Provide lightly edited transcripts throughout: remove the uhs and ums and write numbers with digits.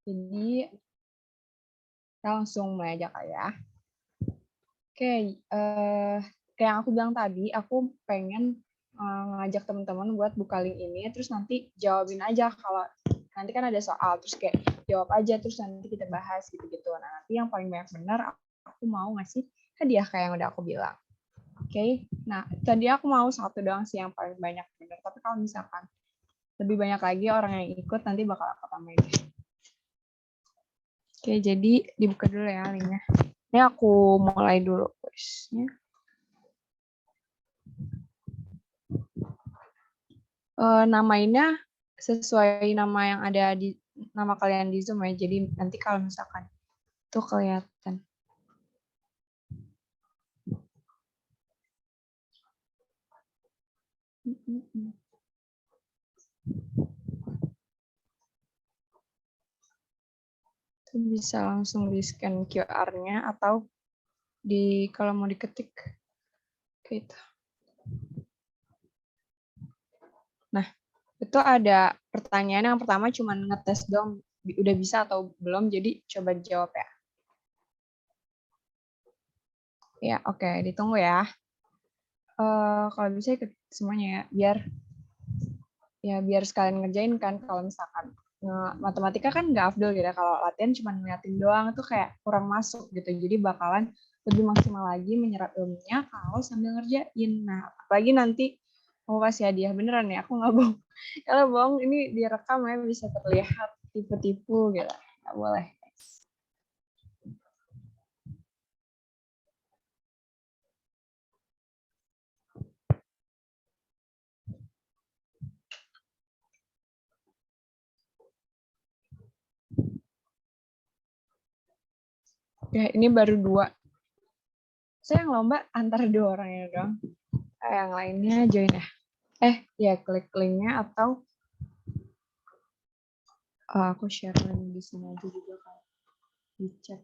Jadi kita langsung mulai aja kali ya. Oke, kayak yang aku bilang tadi, aku pengen ngajak teman-teman buat buka link ini, terus nanti jawabin aja kalau nanti kan ada soal, terus kayak jawab aja, terus nanti kita bahas gitu-gitu. Nah, nanti yang paling banyak benar, aku mau ngasih hadiah kayak yang udah aku bilang. Oke, nah tadi aku mau satu doang sih yang paling banyak benar, tapi kalau misalkan lebih banyak lagi orang yang ikut, nanti bakal aku tambahin. Oke, jadi dibuka dulu ya linknya. Ini aku mulai dulu quiznya. Namanya sesuai nama yang ada di nama kalian di Zoom ya. Jadi nanti kalau misalkan itu kelihatan. Itu bisa langsung di scan QR-nya atau di kalau mau diketik gitu. Nah, itu ada pertanyaan yang pertama cuma ngetes dong udah bisa atau belum, jadi coba jawab ya. Ya, oke, ditunggu ya. Kalau bisa ikut semuanya ya, biar sekalian ngerjain kan. Kalau misalkan matematika kan nggak afdol gitu ya, kalau latihan cuma ngeliatin doang tuh kayak kurang masuk gitu, jadi bakalan lebih maksimal lagi menyerap ilmunya kalau sambil ngerjain. Nah, apalagi nanti mau kasih hadiah beneran ya, aku nggak bohong. Kalau bohong ini direkam ya, bisa terlihat tipu-tipu gitu, nggak boleh. Ya, ini baru 2. Saya yang lomba antara 2 orang ya dong. Yang lainnya join ya. Ya klik linknya atau aku share link di sini aja juga kan di chat.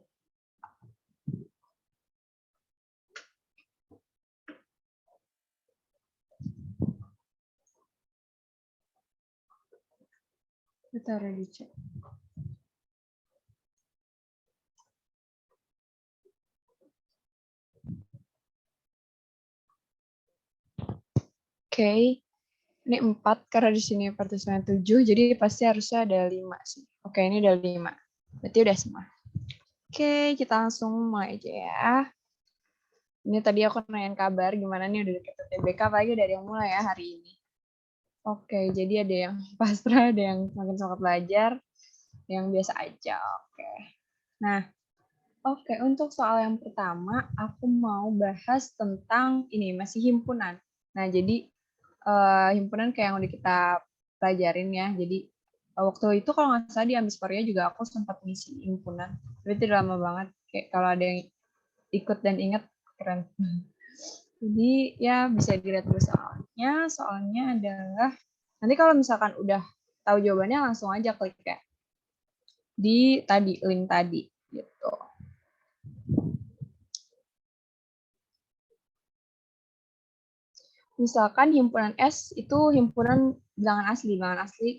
Kita taruh di chat. Oke. Ini 4 karena di sini partisipan 7, jadi pasti harusnya ada 5 sih. Oke, ini ada 5. Berarti udah semua. Oke, kita langsung mulai aja ya. Ini tadi aku nanyain kabar gimana nih udah deket UTBK, apalagi udah ada yang mulai ya hari ini. Oke, jadi ada yang pasrah, ada yang makin semangat belajar, yang biasa aja. Oke. Nah, untuk soal yang pertama, aku mau bahas tentang ini, masih himpunan. Nah, jadi himpunan kayak yang udah kita pelajarin ya. Jadi waktu itu kalau nggak salah di Ambisporia juga aku sempat ngisi himpunan. Tapi itu udah lama banget. Kayak kalau ada yang ikut dan ingat, keren. Jadi ya bisa dilihat dulu soalnya. Soalnya adalah nanti kalau misalkan udah tahu jawabannya langsung aja klik ya di tadi link tadi gitu. Misalkan himpunan S itu himpunan bilangan asli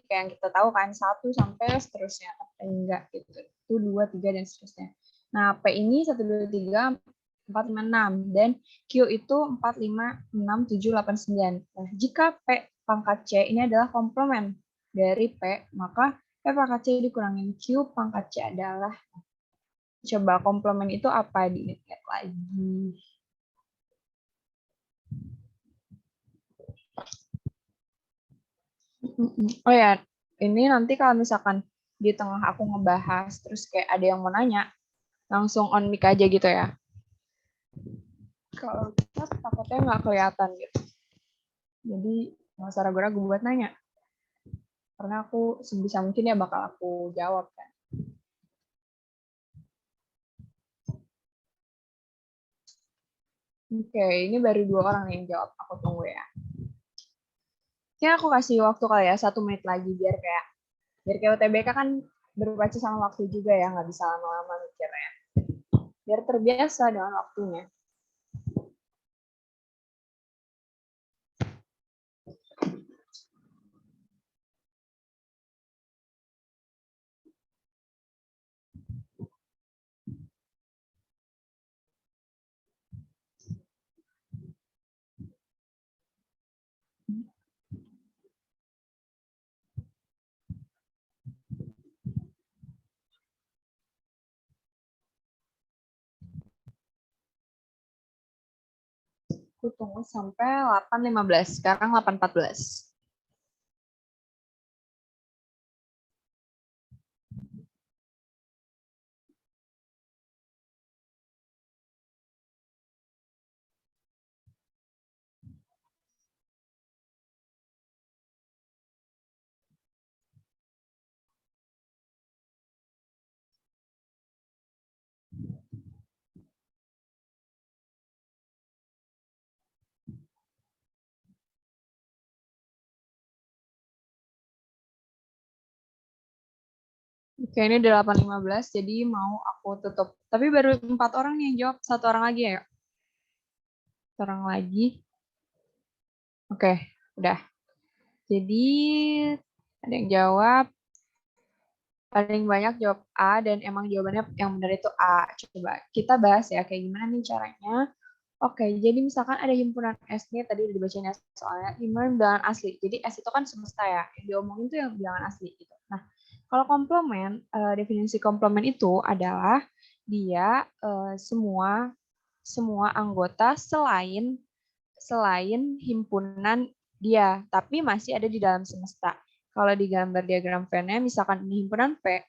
kayak yang kita tahu kan 1 sampai seterusnya, enggak gitu. Itu 2, 3 dan seterusnya. Nah, P ini 1 2 3 4 5 6 dan Q itu 4 5 6 7 8 9. Nah, jika P pangkat C ini adalah komplement dari P, maka P pangkat C dikurangin Q pangkat C adalah, coba komplement itu apa, diingat lagi. Oh ya, ini nanti kalau misalkan di tengah aku ngebahas, terus kayak ada yang mau nanya, langsung on mic aja gitu ya. Kalau kita takutnya nggak kelihatan gitu. Jadi nggak usah ragu-ragu buat nanya. Karena aku sebisa mungkin ya bakal aku jawab kan. Oke, ini baru 2 orang yang jawab. Aku tunggu ya. Oke, aku kasih waktu kali ya 1 menit lagi biar kayak UTBK kan berbaca sama waktu juga ya, nggak bisa lama-lama mikirnya. Biar terbiasa dengan waktunya. aku tunggu sampai 8.15. Sekarang 8.14. Oke, ini udah 8.15, jadi mau aku tutup. Tapi baru 4 orang nih yang jawab, 1 orang lagi ya. 1 orang lagi. Oke, udah. Jadi ada yang jawab, paling banyak jawab A, dan emang jawabannya yang benar itu A. Coba kita bahas ya, kayak gimana nih caranya. Oke, jadi misalkan ada himpunan S nih, tadi udah dibacain ya soalnya, himpunan bilangan asli. Jadi S itu kan semesta ya, yang diomongin tuh yang bilangan asli gitu. Nah, kalau komplement, definisi komplement itu adalah dia semua anggota selain himpunan dia, tapi masih ada di dalam semesta. Kalau di gambar diagram Venn-nya, misalkan ini himpunan P,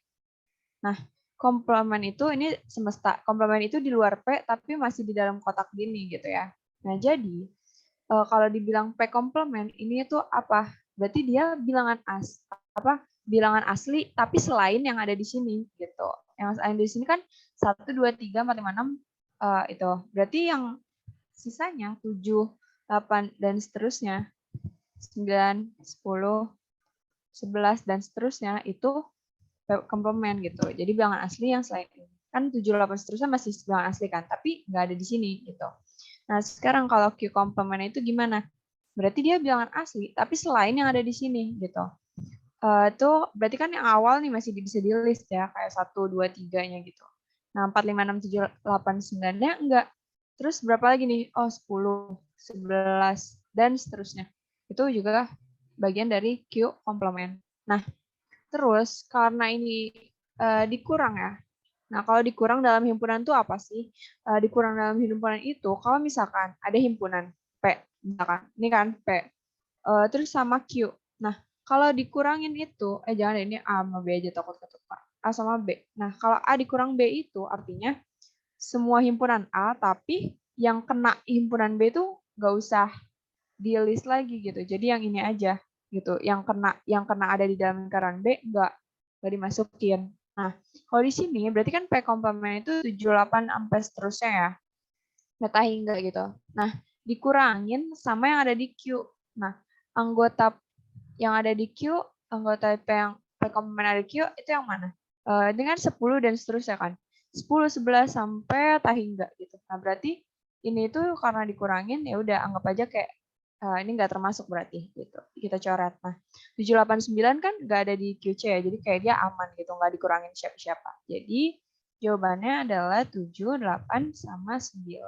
nah komplement itu ini semesta, komplement itu di luar P, tapi masih di dalam kotak gini gitu ya. Nah jadi kalau dibilang P komplement ini itu apa? Berarti dia bilangan asli, tapi selain yang ada di sini gitu. Yang ada di sini kan 1, 2, 3, 4, 5, 6 itu. Berarti yang sisanya 7, 8, dan seterusnya, 9, 10, 11, dan seterusnya itu komplement gitu. Jadi bilangan asli yang selain ini. Kan 7, 8, seterusnya masih bilangan asli kan, tapi nggak ada di sini gitu. Nah sekarang kalau Q komplement itu gimana? Berarti dia bilangan asli, tapi selain yang ada di sini gitu. Itu berarti kan yang awal nih masih bisa di list ya, kayak 1, 2, 3-nya gitu. Nah 4, 5, 6, 7, 8, 9-nya enggak. Terus berapa lagi nih? Oh 10, 11, dan seterusnya. Itu juga bagian dari Q komplement. Nah, terus karena ini dikurang ya. Nah, kalau dikurang dalam himpunan itu apa sih? Dikurang dalam himpunan itu kalau misalkan ada himpunan P, misalkan ini kan P, terus sama Q. Nah, kalau dikurangin itu, jangan ini A sama B aja takut ketukar. A sama B. Nah, kalau A dikurang B itu artinya semua himpunan A, tapi yang kena himpunan B itu nggak usah di list lagi gitu. Jadi yang ini aja gitu. Yang kena ada di dalam lingkaran B nggak dimasukin. Nah, kalau di sini berarti kan P komplement itu 7, 8 sampai seterusnya ya. Meta hingga gitu. Nah, dikurangin sama yang ada di Q. Nah, anggota yang ada di Q, anggota yang P komplement ada di Q itu yang mana? Dengan 10 dan seterusnya kan. 10, 11 sampai tahingga gitu. Nah, berarti ini tuh karena dikurangin ya udah anggap aja kayak ini nggak termasuk berarti gitu. Kita coret. Nah, 7, 8, 9 kan nggak ada di QC ya. Jadi kayak dia aman gitu, nggak dikurangin siapa-siapa. Jadi jawabannya adalah 7, 8 sama 9.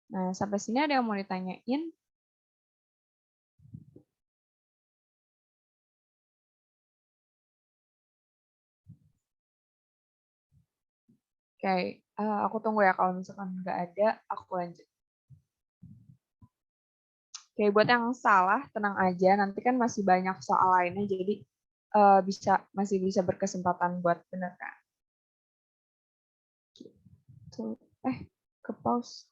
Nah, sampai sini ada yang mau ditanyain? Oke, aku tunggu ya kalau misalkan nggak ada, aku lanjut. Oke, buat yang salah, tenang aja. Nanti kan masih banyak soal lainnya, jadi masih bisa berkesempatan buat bener kan. Gitu. Ke pause.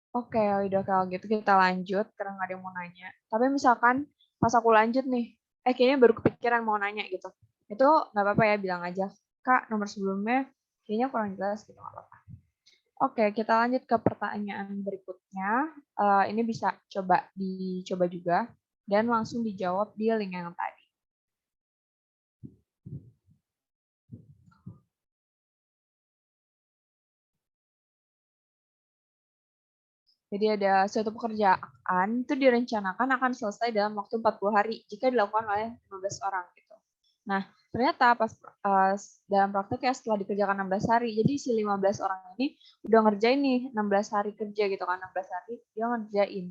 Oke, udah kalau gitu kita lanjut, karena nggak ada yang mau nanya. Tapi misalkan pas aku lanjut nih, kayaknya baru kepikiran mau nanya gitu. Itu nggak apa-apa ya, bilang aja. Kak, nomor sebelumnya kayaknya kurang jelas gitu, nggak apa-apa. Oke, kita lanjut ke pertanyaan berikutnya. Ini bisa dicoba juga, dan langsung dijawab di link yang tadi. Jadi ada suatu pekerjaan itu direncanakan akan selesai dalam waktu 40 hari jika dilakukan oleh 15 orang gitu. Nah, ternyata pas dalam prakteknya setelah dikerjakan 16 hari, jadi si 15 orang ini udah ngerjain nih 16 hari kerja gitu kan, 16 hari dia ngerjain.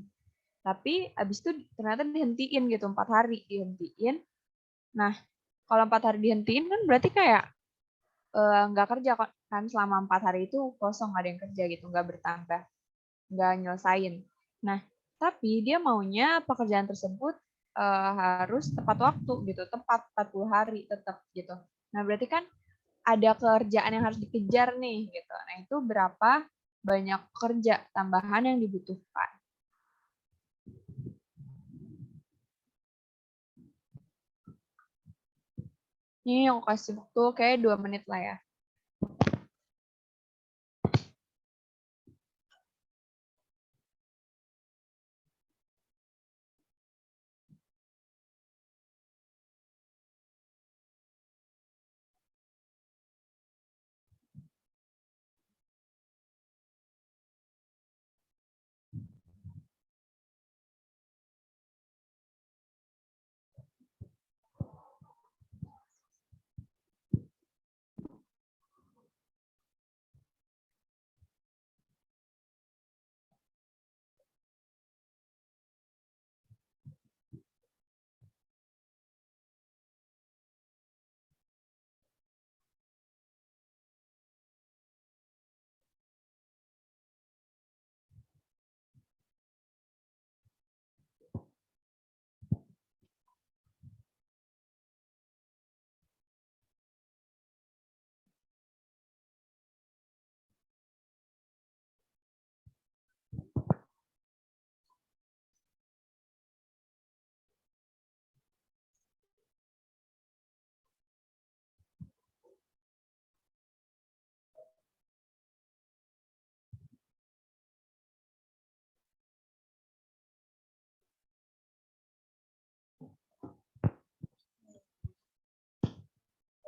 Tapi abis itu ternyata dihentiin gitu, 4 hari dihentiin. Nah, kalau 4 hari dihentiin kan berarti kayak nggak kerja kan selama 4 hari itu kosong, nggak ada yang kerja gitu, nggak bertambah, nggak nyelesain. Nah, tapi dia maunya pekerjaan tersebut harus tepat waktu gitu, tepat 40 hari tetap gitu. Nah, berarti kan ada kerjaan yang harus dikejar nih gitu. Nah, itu berapa banyak kerja tambahan yang dibutuhkan. Ini yang kasih waktu kayak 2 menit lah ya.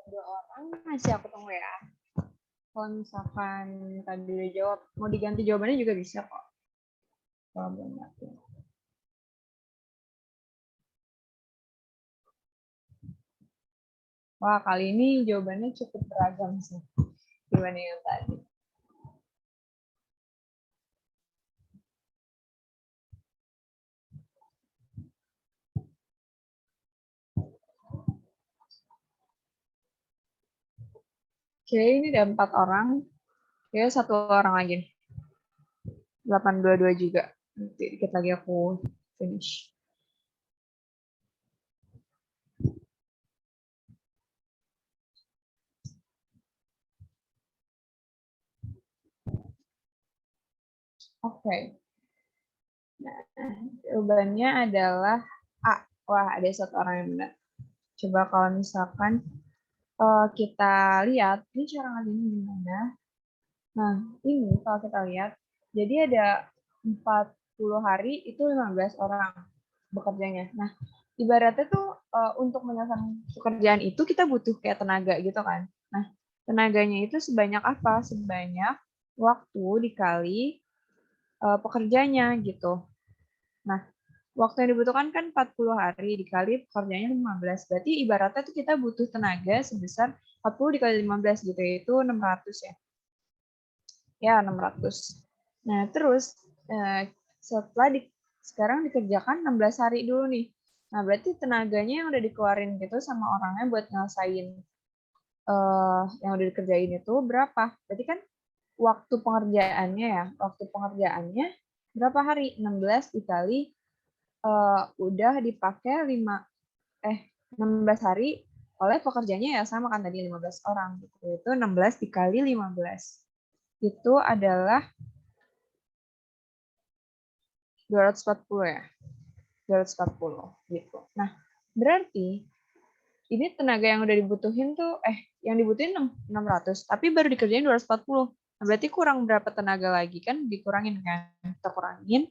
Dua orang masih aku tunggu ya. Kalau misalkan tadi udah jawab, mau diganti jawabannya juga bisa kok. Kalau belum yakin. Wah, kali ini jawabannya cukup beragam sih dibanding yang tadi. Oke, ini ada 4 orang. Ya, 1 orang lagi nih. 822 juga. Nanti dikit lagi aku finish. Oke. Nah, jawabannya adalah A. Wah, ada 1 orang yang benar. Coba kalau misalkan kita lihat, ini cara ngajuinnya gimana. Nah, ini kalau kita lihat, jadi ada 40 hari itu 15 orang bekerjanya. Nah, ibaratnya tuh untuk menyelesaikan pekerjaan itu kita butuh kayak tenaga gitu kan. Nah, tenaganya itu sebanyak apa? Sebanyak waktu dikali pekerjanya gitu. Nah, waktu yang dibutuhkan kan 40 hari dikali pekerjaannya 15. Berarti ibaratnya tuh kita butuh tenaga sebesar 40 dikali 15 gitu, yaitu 600 ya. Ya, 600. Nah, terus setelah sekarang dikerjakan 16 hari dulu nih. Nah, berarti tenaganya yang udah dikeluarin gitu sama orangnya buat nyelesain yang udah dikerjain itu berapa? Berarti kan waktu pengerjaannya ya, waktu pengerjaannya berapa hari? 16 dikali udah dipakai 16 hari oleh pekerjanya ya sama kan tadi 15 orang gitu. Itu 16 dikali 15. Itu adalah 240 ya. 240 gitu. Nah, berarti ini tenaga yang udah dibutuhin tuh yang dibutuhin 600, tapi baru dikerjain 240. Nah, berarti kurang berapa tenaga lagi kan dikurangin kan? Kita kurangin.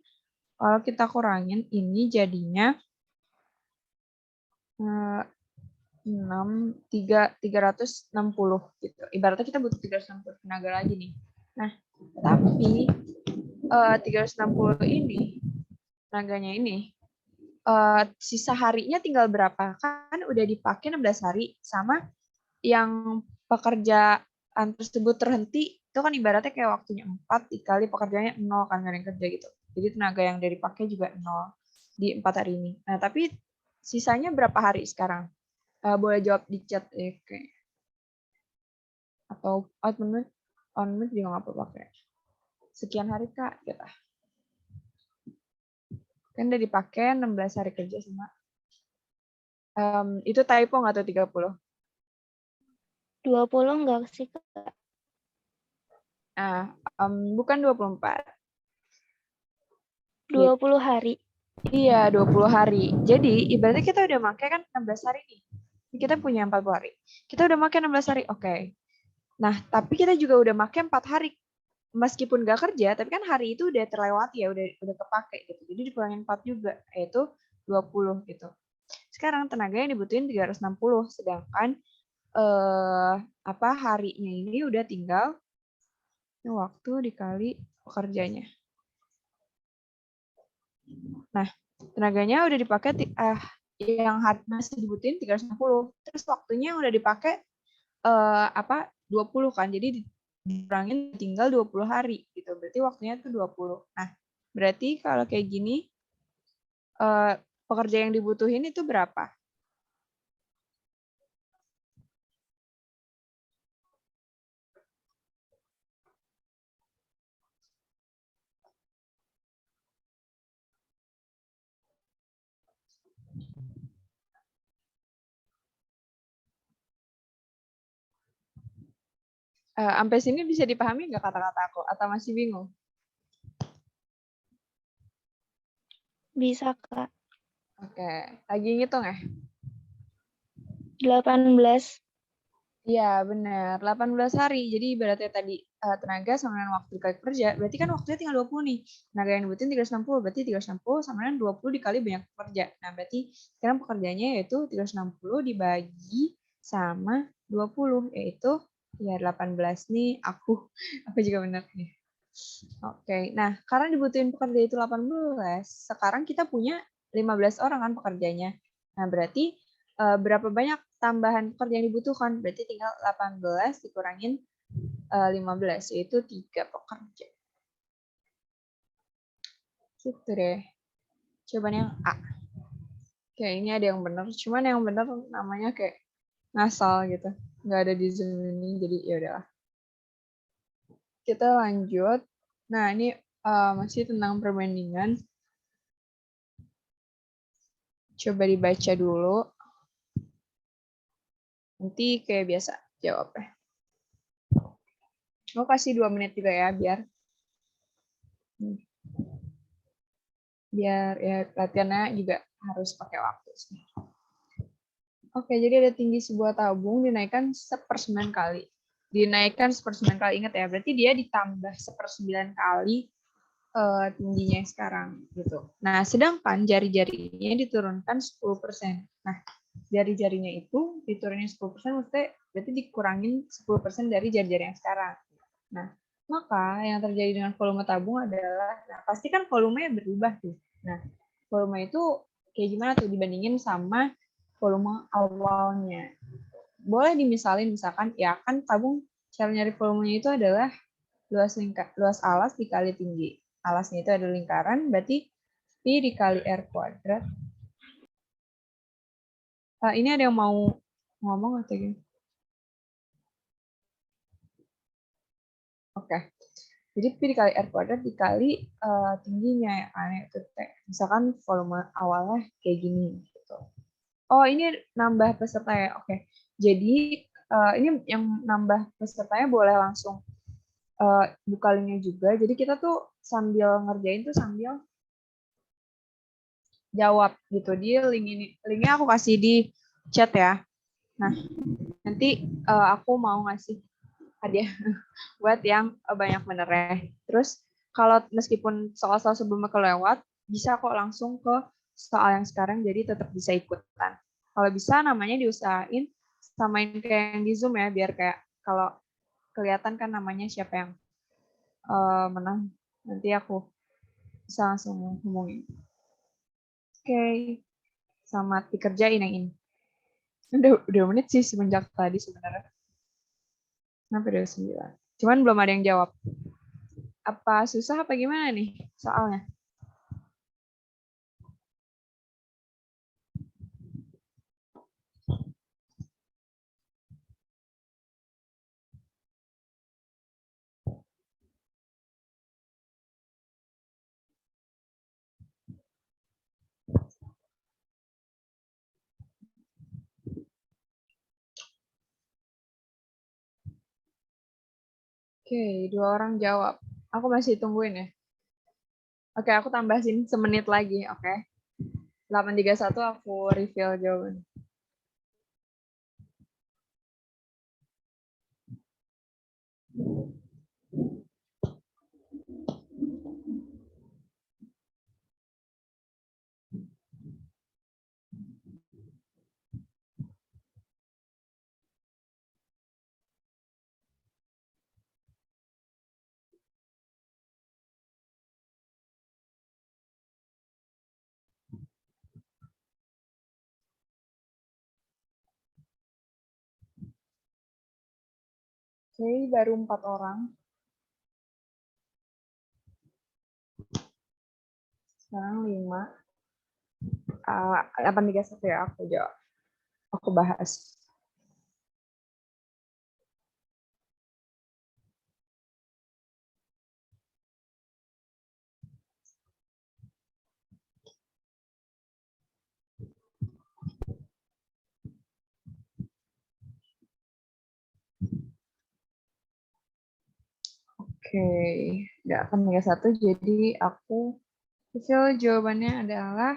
Kalau kita kurangin ini jadinya 360 gitu. Ibaratnya kita butuh 360 tenaga lagi nih. Nah, tapi 360 ini tenaganya ini sisa harinya tinggal berapa? Kan udah dipakai 16 hari sama yang pekerjaan tersebut terhenti itu kan ibaratnya kayak waktunya 4 dikali pekerjaannya 0 kan nggak ada yang kerja gitu. Jadi tenaga yang udah dipakai juga 0 di 4 hari ini. Nah, tapi sisanya berapa hari sekarang? Boleh jawab di chat. Oke. atau on minute juga nggak apa-apa pakai. Sekian hari Kak, kita. Kan udah dipakai 16 hari kerja sama. Itu typo nggak tuh 30? 20 enggak sih, Kak? Bukan 24. 20 hari. Iya, 20 hari. Jadi, ibaratnya kita udah pakai kan 16 hari nih. Kita punya 40 hari. Kita udah pakai 16 hari, oke. Nah, tapi kita juga udah pakai 4 hari. Meskipun nggak kerja, tapi kan hari itu udah terlewati ya, udah kepake gitu. Jadi dikurangin 4 juga, yaitu 20 gitu. Sekarang tenaga yang dibutuhin 360, sedangkan harinya ini udah tinggal waktu dikali pekerjanya. Nah, tenaganya udah dipakai yang masih dibutuhin 360. Terus waktunya yang udah dipakai 20 kan. Jadi dikurangin tinggal 20 hari gitu. Berarti waktunya tuh 20. Nah, berarti kalau kayak gini pekerja yang dibutuhin itu berapa? Sampai sini bisa dipahami nggak kata-kata aku? Atau masih bingung? Bisa, Kak. Oke, lagi ngitung ya? 18. Iya, benar. 18 hari. Jadi ibaratnya tadi tenaga sama dengan waktu dikali kerja, berarti kan waktunya tinggal 20 nih. Tenaga yang dibutuhin 360, berarti 360 sama dengan 20 dikali banyak pekerja. Nah, berarti sekarang pekerjaannya yaitu 360 dibagi sama 20, yaitu ya 18 nih. Aku juga benar nih. Oke, nah karena dibutuhin pekerja itu 18, sekarang kita punya 15 orang kan pekerjanya. Nah, berarti berapa banyak tambahan pekerja yang dibutuhkan? Berarti tinggal 18 dikurangin 15, yaitu 3 pekerja. Gitu deh. Coba yang A. Kayak ini ada yang benar, cuman yang benar namanya kayak ngasal gitu. Nggak ada di Zoom ini, jadi ya udahlah. Kita lanjut. Nah, ini masih tentang perbandingan. Coba dibaca dulu. Nanti kayak biasa jawabnya. Mau kasih 2 menit juga ya, biar ya latihannya juga harus pakai waktu. Oke, jadi ada tinggi sebuah tabung dinaikkan 1/9 kali. Dinaikkan 1/9 kali, ingat ya, berarti dia ditambah 1/9 kali tingginya sekarang gitu. Nah, sedangkan jari-jarinya diturunkan 10%. Nah, jari-jarinya itu diturunin 10%, maksudnya berarti dikurangin 10% dari jari-jari yang sekarang. Nah, maka yang terjadi dengan volume tabung adalah, nah pasti kan volumenya berubah tuh. Nah, volume itu kayak gimana tuh dibandingin sama volume awalnya. Boleh dimisalin misalkan, ya kan tabung cara nyari volumenya itu adalah luas alas dikali tinggi. Alasnya itu ada lingkaran, berarti P dikali R kuadrat. Ini ada yang mau ngomong atau gimana? Oke. Jadi P dikali R kuadrat dikali tingginya ya kan, itu T. Misalkan volume awalnya kayak gini. Gitu. Oh, ini nambah peserta ya? Oke. Jadi ini yang nambah pesertanya boleh langsung buka linknya juga. Jadi kita tuh sambil ngerjain tuh sambil jawab gitu. Di link ini, linknya aku kasih di chat ya. Nah, nanti aku mau ngasih hadiah buat yang banyak benernya. Terus kalau meskipun soal-soal sebelumnya kelewat, bisa kok langsung ke soal yang sekarang, jadi tetap bisa ikutan. Kalau bisa namanya diusahain samain kayak yang di Zoom ya, biar kayak kalau kelihatan kan namanya siapa yang menang. Nanti aku bisa langsung ngomongin. Oke, selamat dikerjain yang ini. Udah menit sih semenjak tadi sebenarnya. Sampai 29. Cuman belum ada yang jawab. Apa susah apa gimana nih soalnya? Oke, 2 orang jawab. Aku masih tungguin ya. Oke, aku tambahin semenit lagi, oke. 831 aku reveal jawaban. Oke, baru 4 orang. Sekarang 5. 831 ya aku jawab. Aku bahas. Oke, 831 jadi aku reveal jawabannya adalah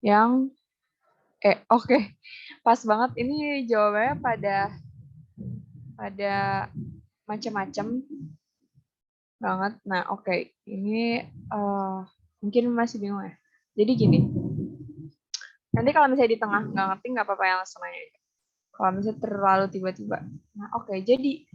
yang oke. Pas banget ini jawabannya pada macam-macam banget. Nah, oke. Ini mungkin masih bingung ya. Jadi gini, nanti kalau misalnya di tengah nggak ngerti nggak apa-apa yang langsung nanya aja. Kalau misalnya terlalu tiba-tiba. Nah, oke. Jadi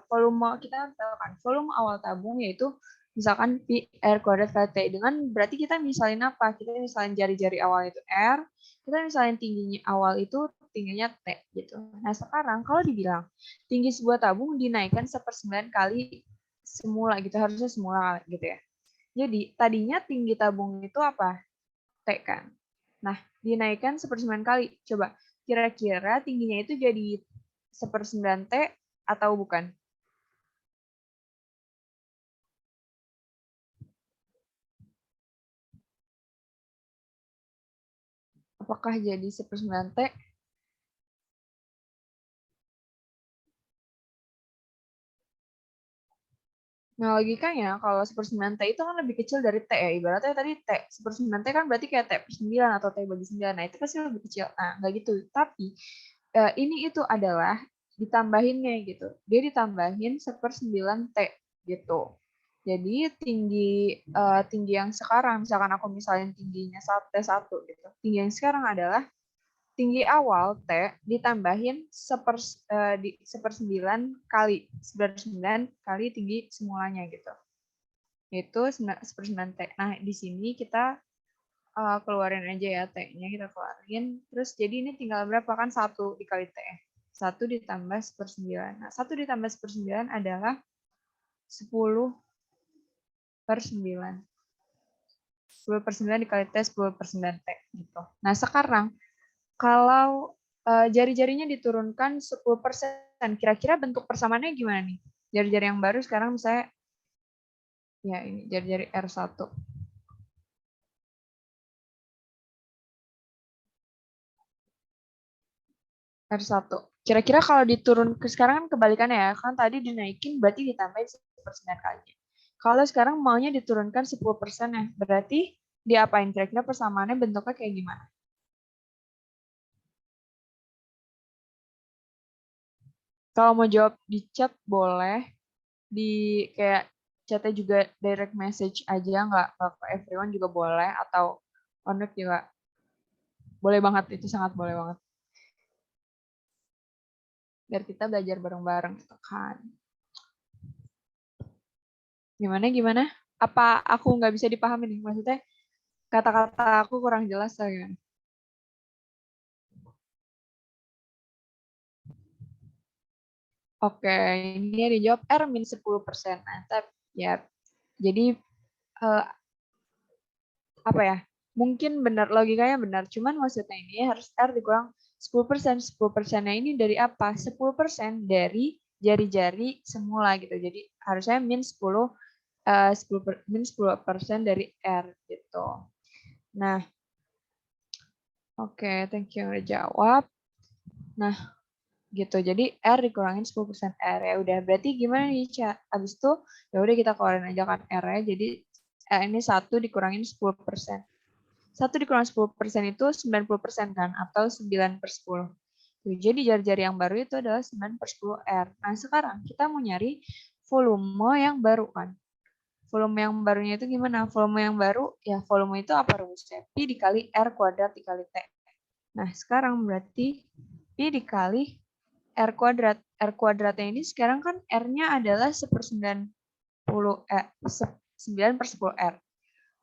volume kita tahu kan, volume awal tabung yaitu misalkan pi R kuadrat kali T. Dengan berarti kita misalin apa? Kita misalin jari-jari awal itu R, kita misalin tingginya awal itu tingginya T gitu. Nah, sekarang kalau dibilang tinggi sebuah tabung dinaikkan 1/9 kali semula gitu, harusnya semula gitu ya. Jadi tadinya tinggi tabung itu apa? T kan. Nah, dinaikkan 1/9 kali. Coba, kira-kira tingginya itu jadi 1/9 T atau bukan? Apakah jadi 1/9 T? Nah, logikanya kalau 1/9 T itu kan lebih kecil dari T ya. Ibaratnya tadi T 1/9 T kan berarti kayak T/9 atau T/9. Nah, itu pasti lebih kecil. Nah, nggak gitu. Tapi ini itu adalah ditambahinnya gitu. Dia ditambahin 1/9 T gitu. Jadi tinggi yang sekarang, misalkan aku misalnya tingginya T1 gitu. Tinggi yang sekarang adalah tinggi awal T ditambahin 1/9 kali tinggi semulanya gitu. Itu 1/9 T. Nah, di sini kita keluarin aja ya T-nya, kita keluarin. Terus jadi ini tinggal berapa kan? 1 dikali T. 1 ditambah 1/9. Nah, 1 ditambah 1/9 adalah 10/9. 10/9 dikali T, 10/9 T. Gitu. Nah, sekarang kalau jari-jarinya diturunkan 10%, kira-kira bentuk persamaannya gimana nih? Jari-jari yang baru sekarang misalnya, ya ini jari-jari R1. R1. Kira-kira kalau diturun ke sekarang kan kebalikannya ya, kan tadi dinaikin berarti ditambahin 10% kali. Kalau sekarang maunya diturunkan 10% ya, berarti diapain? Kira-kira persamaannya bentuknya kayak gimana? Kalau mau jawab di chat boleh, di kayak chatnya juga direct message aja, nggak ke everyone juga boleh, atau connect juga boleh banget, itu sangat boleh banget. Biar kita belajar bareng-bareng gitu kan. Gimana? Apa aku nggak bisa dipahami nih? Maksudnya kata-kata aku kurang jelas ya. Oke, ini dia dijawab R min 10%. Nah, ya, jadi eh, apa ya? Mungkin benar, logikanya benar. Cuman maksudnya ini harus R dikurang 10%. 10%-nya ini dari apa? 10% dari jari-jari semula gitu. Jadi harusnya min 10% dari R gitu. Nah, oke, thank you udah jawab. Nah, gitu. Jadi R dikurangin 10% R ya udah. Berarti gimana nih, Ca? Abis itu ya udah kita keluarin aja kan R-nya. Jadi ini 1 dikurangin 10%. 1 dikurangin 10% itu 90% kan atau 9/10. Jadi jari-jari yang baru itu adalah 9/10 R. Nah, sekarang kita mau nyari volume yang baru kan. Volume yang barunya itu gimana? Volume yang baru, ya volume itu apa rumusnya? Pi dikali R kuadrat dikali T. Nah, sekarang berarti Pi dikali R kuadrat. R kuadratnya ini sekarang kan R-nya adalah 9/10 R.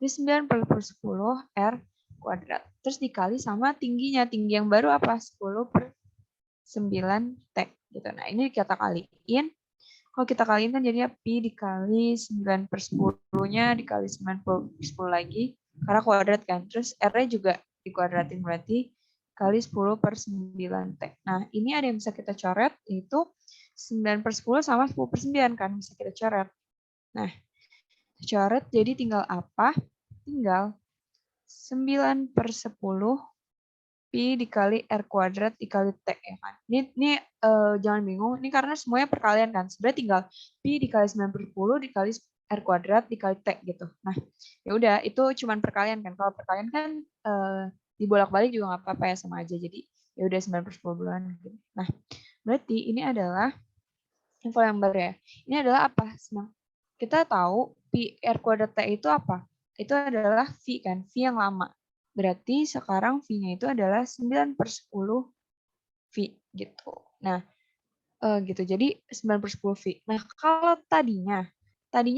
Jadi 9/10 R kuadrat. Terus dikali sama tingginya. Tinggi yang baru apa? 10/9 T. Gitu. Nah, ini kita kaliin. Kalau kita kaliin kan jadinya Pi dikali 9/10-nya dikali 9/10 lagi. Karena kuadrat kan. Terus R-nya juga dikuadratin berarti kali 10/9 T. Nah, ini ada yang bisa kita coret, yaitu 9/10 sama 10/9 kan, bisa kita coret. Nah, coret jadi tinggal apa? Tinggal 9/10 Pi dikali R kuadrat dikali T ya kan. Ini jangan bingung, ini karena semuanya perkalian kan. Sebenarnya tinggal Pi dikali 9/10 dikali R kuadrat dikali T gitu. Nah, ya udah itu cuman perkalian kan. Kalau perkalian kan dibolak-balik juga nggak apa-apa ya, sama aja. Jadi ya udah 9/10 bulan. Nah, berarti ini adalah info yang baru ya. Ini adalah apa? Nah, kita tahu Pi R kuadrat T itu apa? Itu adalah V kan, V yang lama. Berarti sekarang V-nya itu adalah 9/10 V gitu. Nah, gitu. Jadi 9/10 V. Nah, kalau tadinya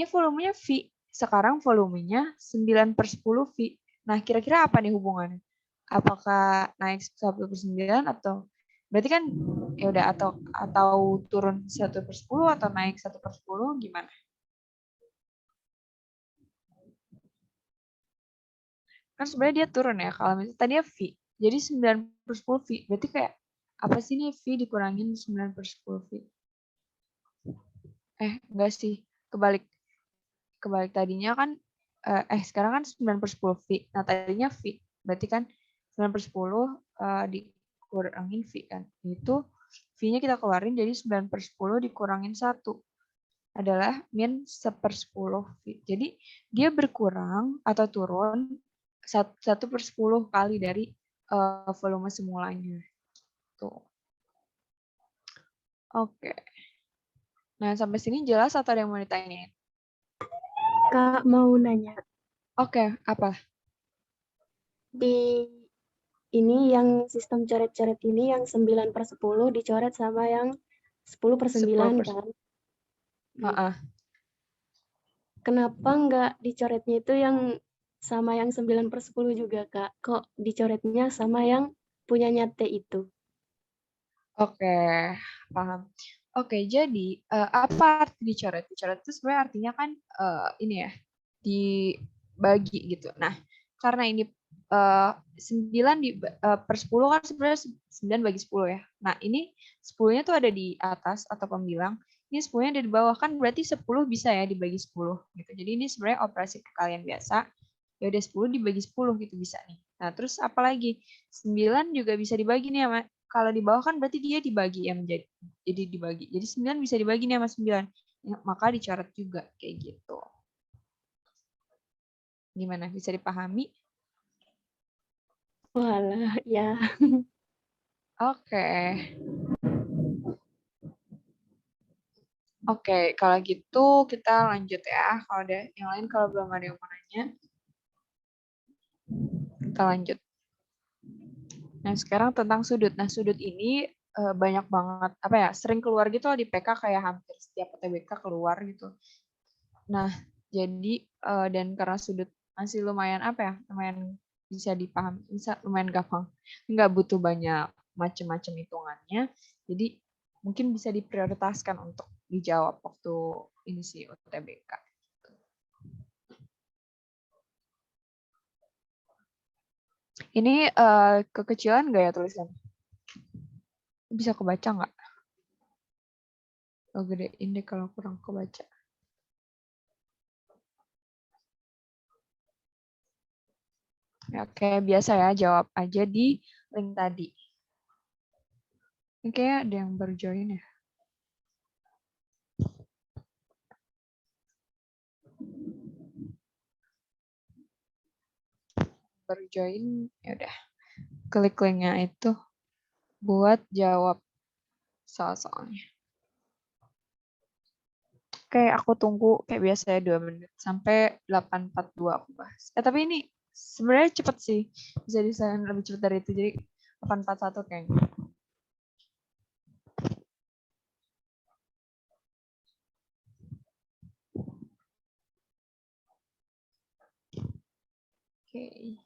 volumenya V, sekarang volumenya 9/10 V. Nah, kira-kira apa nih hubungannya? Apakah naik 1/9 atau berarti kan ya udah atau turun 1/10 atau naik 1/10 gimana? Kan sebenarnya dia turun ya. Kalau misalnya tadinya V, jadi 9/10 V. Berarti kayak apa sih nih V dikurangin 9/10 V? Enggak sih. Kebalik tadinya kan sekarang kan 9/10 V. Nah, tadinya V. Berarti kan 9/10 dikurangin V kan. Itu V-nya kita keluarin jadi 9/10 dikurangin 1 adalah min 1/10 V. Jadi dia berkurang atau turun 1/10 kali dari volume semulanya. Tuh. Oke. Nah, sampai sini jelas atau ada yang mau ditanyain? Kak mau nanya, Oke, apa? di ini yang sistem coret-coret ini yang 9/10 dicoret sama yang 10/9 10%. kan? Heeh. Kenapa nggak dicoretnya itu yang sama yang 9/10 juga, Kak? Kok dicoretnya sama yang punyanya T itu? Oke, paham. Oke, jadi apa arti dicoret? Dicoret itu sebenarnya artinya kan ini ya, dibagi gitu. Nah, karena ini 9 per 10 kan sebenarnya 9 bagi 10 ya. Nah, ini 10-nya tuh ada di atas atau pembilang. Ini 10-nya ada di bawah, kan berarti 10 bisa ya dibagi 10 gitu. Jadi ini sebenarnya operasi perkalian biasa. Ya udah 10 dibagi 10 gitu bisa nih. Nah, terus apa lagi? 9 juga bisa dibagi nih sama, kalau di bawah kan berarti dia dibagi ya, jadi dibagi. Jadi 9 bisa dibagi nih sama 9. Ya, maka dicoret juga kayak gitu. Gimana? Bisa dipahami? Walah, ya. Oke. Oke, kalau gitu kita lanjut ya. Kalau ada yang lain, kalau belum ada yang mau nanya, kita lanjut. Nah, sekarang tentang sudut. Nah, sudut ini banyak banget, apa ya, sering keluar gitu loh di PK, kayak hampir setiap UTBK keluar gitu. Nah, jadi dan karena sudut masih lumayan apa ya, lumayan bisa dipahami, bisa lumayan gampang, nggak butuh banyak macam-macam hitungannya, jadi mungkin bisa diprioritaskan untuk dijawab waktu ini sih UTBK. Ini kekecilan nggak ya tulisan? Bisa kebaca nggak? Oh, gedein deh kalau kurang kebaca. Oke, biasa ya, jawab aja di link tadi. Ini kayak ada yang baru join ya. Baru join, ya udah. Klik linknya itu buat jawab soal-soalnya. Oke, aku tunggu kayak biasa ya 2 menit sampai 8.42 aku bahas. Tapi ini sebenarnya cepet sih. Bisa desain lebih cepet dari itu. Jadi 8.41 kayaknya. Oke.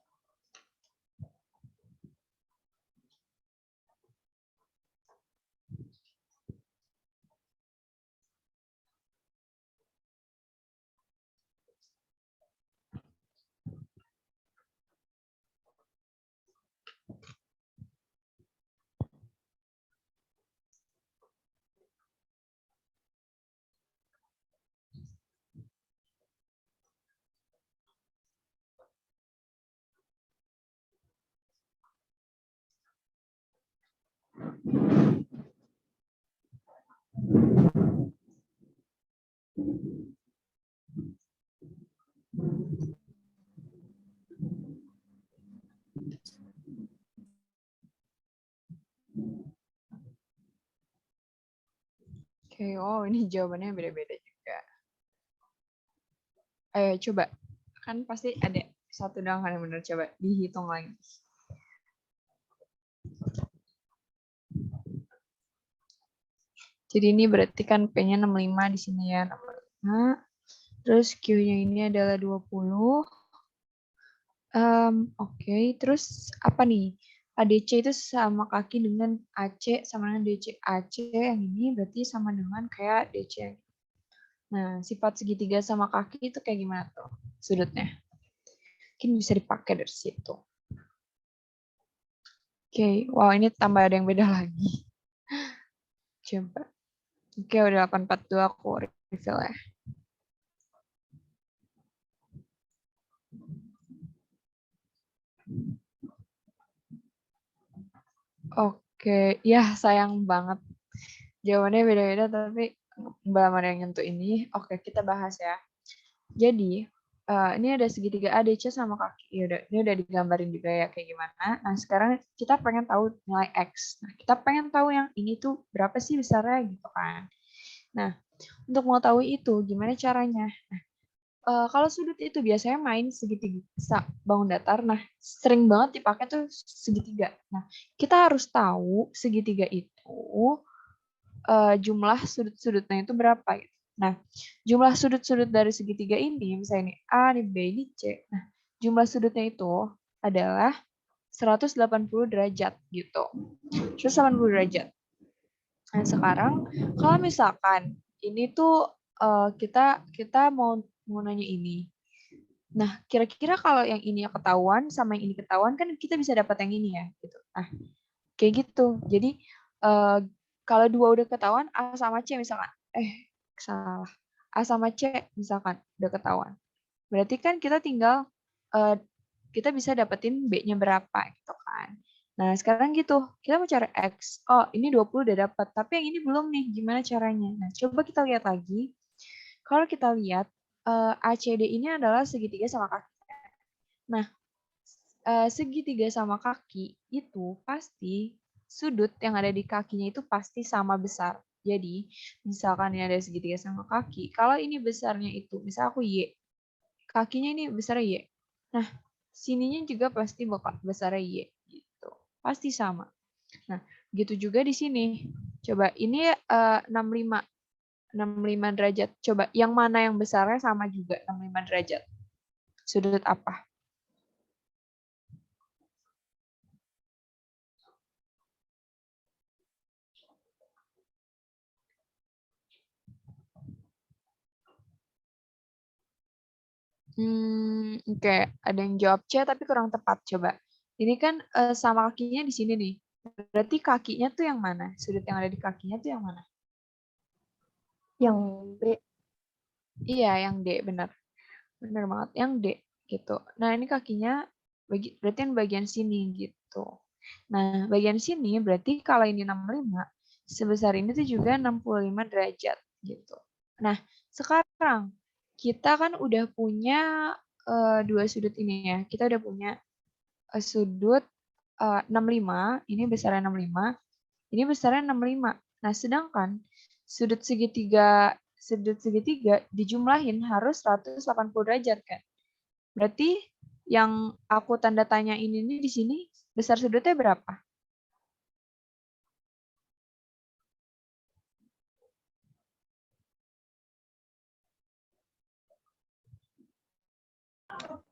Oke, oh ini jawabannya beda-beda juga. Ayo coba. Kan pasti ada satu doang kan yang benar. Coba dihitung lagi. Jadi ini berarti kan P-nya 65 di sini ya. 65. Terus Q-nya ini adalah 20. Oke, terus apa nih? ADC itu sama kaki dengan AC sama dengan DC. AC yang ini berarti sama dengan kayak DC yang ini. Nah, sifat segitiga sama kaki itu kayak gimana tuh sudutnya? Mungkin bisa dipakai dari situ. Oke, wow ini tambah ada yang beda lagi. Coba. Oke, udah 842 aku refill ya. Oke, ya sayang banget. Jawabannya beda-beda tapi belum ada yang nyentuh ini. Oke, kita bahas ya. Jadi, ini ada segitiga ADC sama kaki. Ya udah, ini udah digambarin juga ya kayak gimana. Nah, sekarang kita pengen tahu nilai X. Nah, kita pengen tahu yang ini tuh berapa sih besarnya gitu kan. Nah, untuk mau tahu itu gimana caranya? Nah, kalau sudut itu biasanya main segitiga bangun datar. Nah, sering banget dipakai tuh segitiga. Nah, kita harus tahu segitiga itu jumlah sudut-sudutnya itu berapa gitu. Nah, jumlah sudut-sudut dari segitiga ini, misalnya ini A, ini B, ini C. Nah, jumlah sudutnya itu adalah 180 derajat gitu. 180 derajat. Nah, sekarang kalau misalkan ini tuh kita mau nanya ini. Nah, kira-kira kalau yang ini ketahuan sama yang ini ketahuan kan kita bisa dapat yang ini ya gitu. Nah, kayak gitu. Jadi kalau dua udah ketahuan A sama C misalkan. Salah. A sama C misalkan udah ketahuan. Berarti kan kita tinggal kita bisa dapetin B-nya berapa gitu kan. Nah, sekarang gitu. Kita mau cari X. Oh, ini 20 udah dapat, tapi yang ini belum nih. Gimana caranya? Nah, coba kita lihat lagi. Kalau kita lihat ACD ini adalah segitiga sama kaki. Nah, segitiga sama kaki itu pasti sudut yang ada di kakinya itu pasti sama besar. Jadi, misalkan ini ada segitiga sama kaki, kalau ini besarnya itu, misal aku Y, kakinya ini besar Y. Nah, sininya juga pasti bakal besar Y gitu. Pasti sama. Nah, gitu juga di sini. Coba ini 65 derajat. Coba yang mana yang besarnya sama juga 65 derajat. Sudut apa? Oke, ada yang jawab C tapi kurang tepat. Coba. Ini kan sama kakinya di sini nih. Berarti kakinya tuh yang mana? Sudut yang ada di kakinya tuh yang mana? Yang B. Iya, yang D, benar. Benar banget, yang D gitu. Nah, ini kakinya berarti yang bagian sini gitu. Nah, bagian sini berarti kalau ini 65, sebesar ini tuh juga 65 derajat gitu. Nah, sekarang kita kan udah punya dua sudut ini ya. Kita udah punya sudut 65, ini besarnya 65, ini besarnya 65. Nah, sedangkan sudut segitiga dijumlahin harus 180 derajat kan. Berarti yang aku tanda tanya ini di sini besar sudutnya berapa?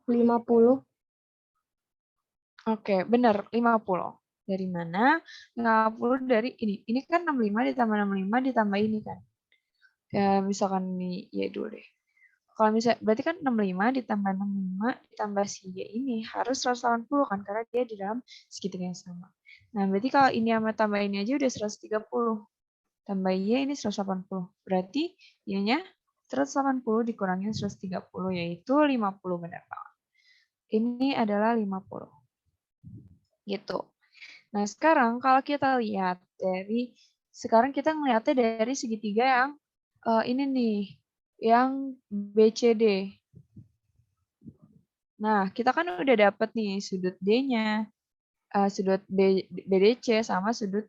Lima puluh. Oke, benar 50. Dari mana? 50 dari ini. Ini kan 65 ditambah 65 ditambah ini kan. Ya, misalkan ini ya dulu deh. Kalau misalnya berarti kan 65 ditambah 65 ditambah si Y ini harus 180 kan karena dia di dalam segitiga yang sama. Nah, berarti kalau ini sama tambah ini aja udah 130. Tambah Y ini 180. Berarti Y-nya 180 dikurangin 130 yaitu 50 benar banget. Ini adalah 50. Gitu. Nah, sekarang kalau kita lihat sekarang kita ngelihatnya dari segitiga yang ini nih, yang BCD. Nah, kita kan udah dapet nih sudut D-nya, sudut BDC sama sudut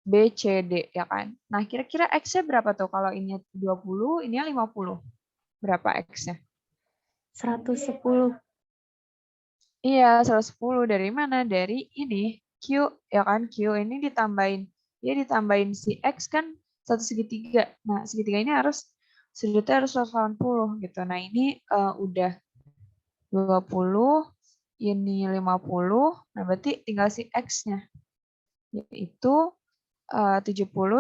BCD, ya kan? Nah, kira-kira X-nya berapa tuh? Kalau ini 20, ini 50. Berapa X-nya? 110. Iya, 110. Dari mana? Dari ini, Q, ya kan? Q ini ditambahin si X kan satu segitiga. Nah, segitiga ini sudutnya harus 180 gitu. Nah, ini udah 20, ini 50. Nah, berarti tinggal si X-nya. Yaitu 70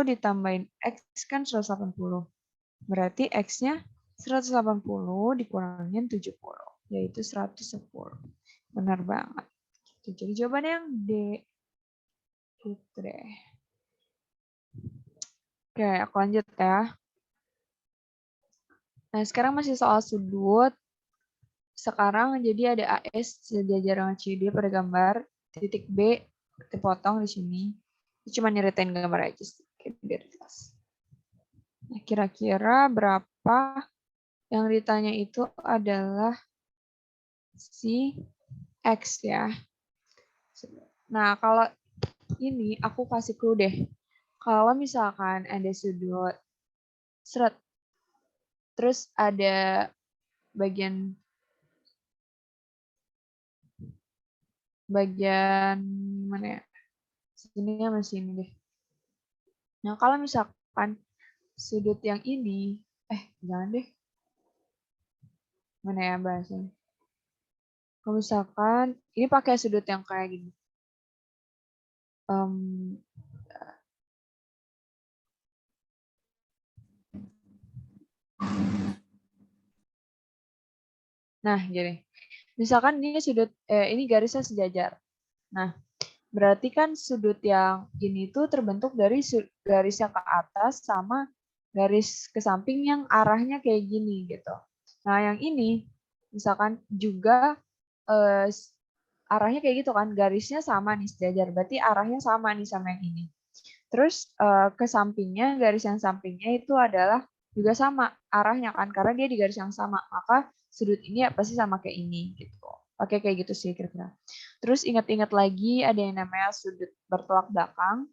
ditambahin X kan 180. Berarti X-nya 180 dikurangin 70, yaitu 110. Benar banget. Jadi jawabannya yang D. Gitu deh. Oke, aku lanjut ya. Nah, sekarang masih soal sudut. Sekarang jadi ada AS sejajar dengan CD pada gambar. Titik B dipotong di sini. Ini cuma nyeritain gambar aja sih. Biar jelas. Nah, kira-kira berapa yang ditanya itu adalah si X ya. Nah, kalau ini aku kasih clue deh. Kalau misalkan ada sudut seret, terus ada bagian mana ya? Sini sama sini deh. Nah, kalau misalkan sudut yang ini, jangan deh. Mana ya bahasanya? Kalau misalkan ini pakai sudut yang kayak gini. Nah, gini. Misalkan ini garisnya sejajar. Nah, berarti kan sudut yang ini tuh terbentuk dari garisnya ke atas sama garis ke samping yang arahnya kayak gini gitu. Nah, yang ini misalkan juga arahnya kayak gitu kan, garisnya sama nih sejajar, berarti arahnya sama nih sama yang ini. Terus ke sampingnya, garis yang sampingnya itu adalah juga sama arahnya kan, karena dia di garis yang sama, maka sudut ini ya pasti sama kayak ini gitu. Oke, kayak gitu sih kira-kira. Terus ingat-ingat lagi ada yang namanya sudut bertolak belakang.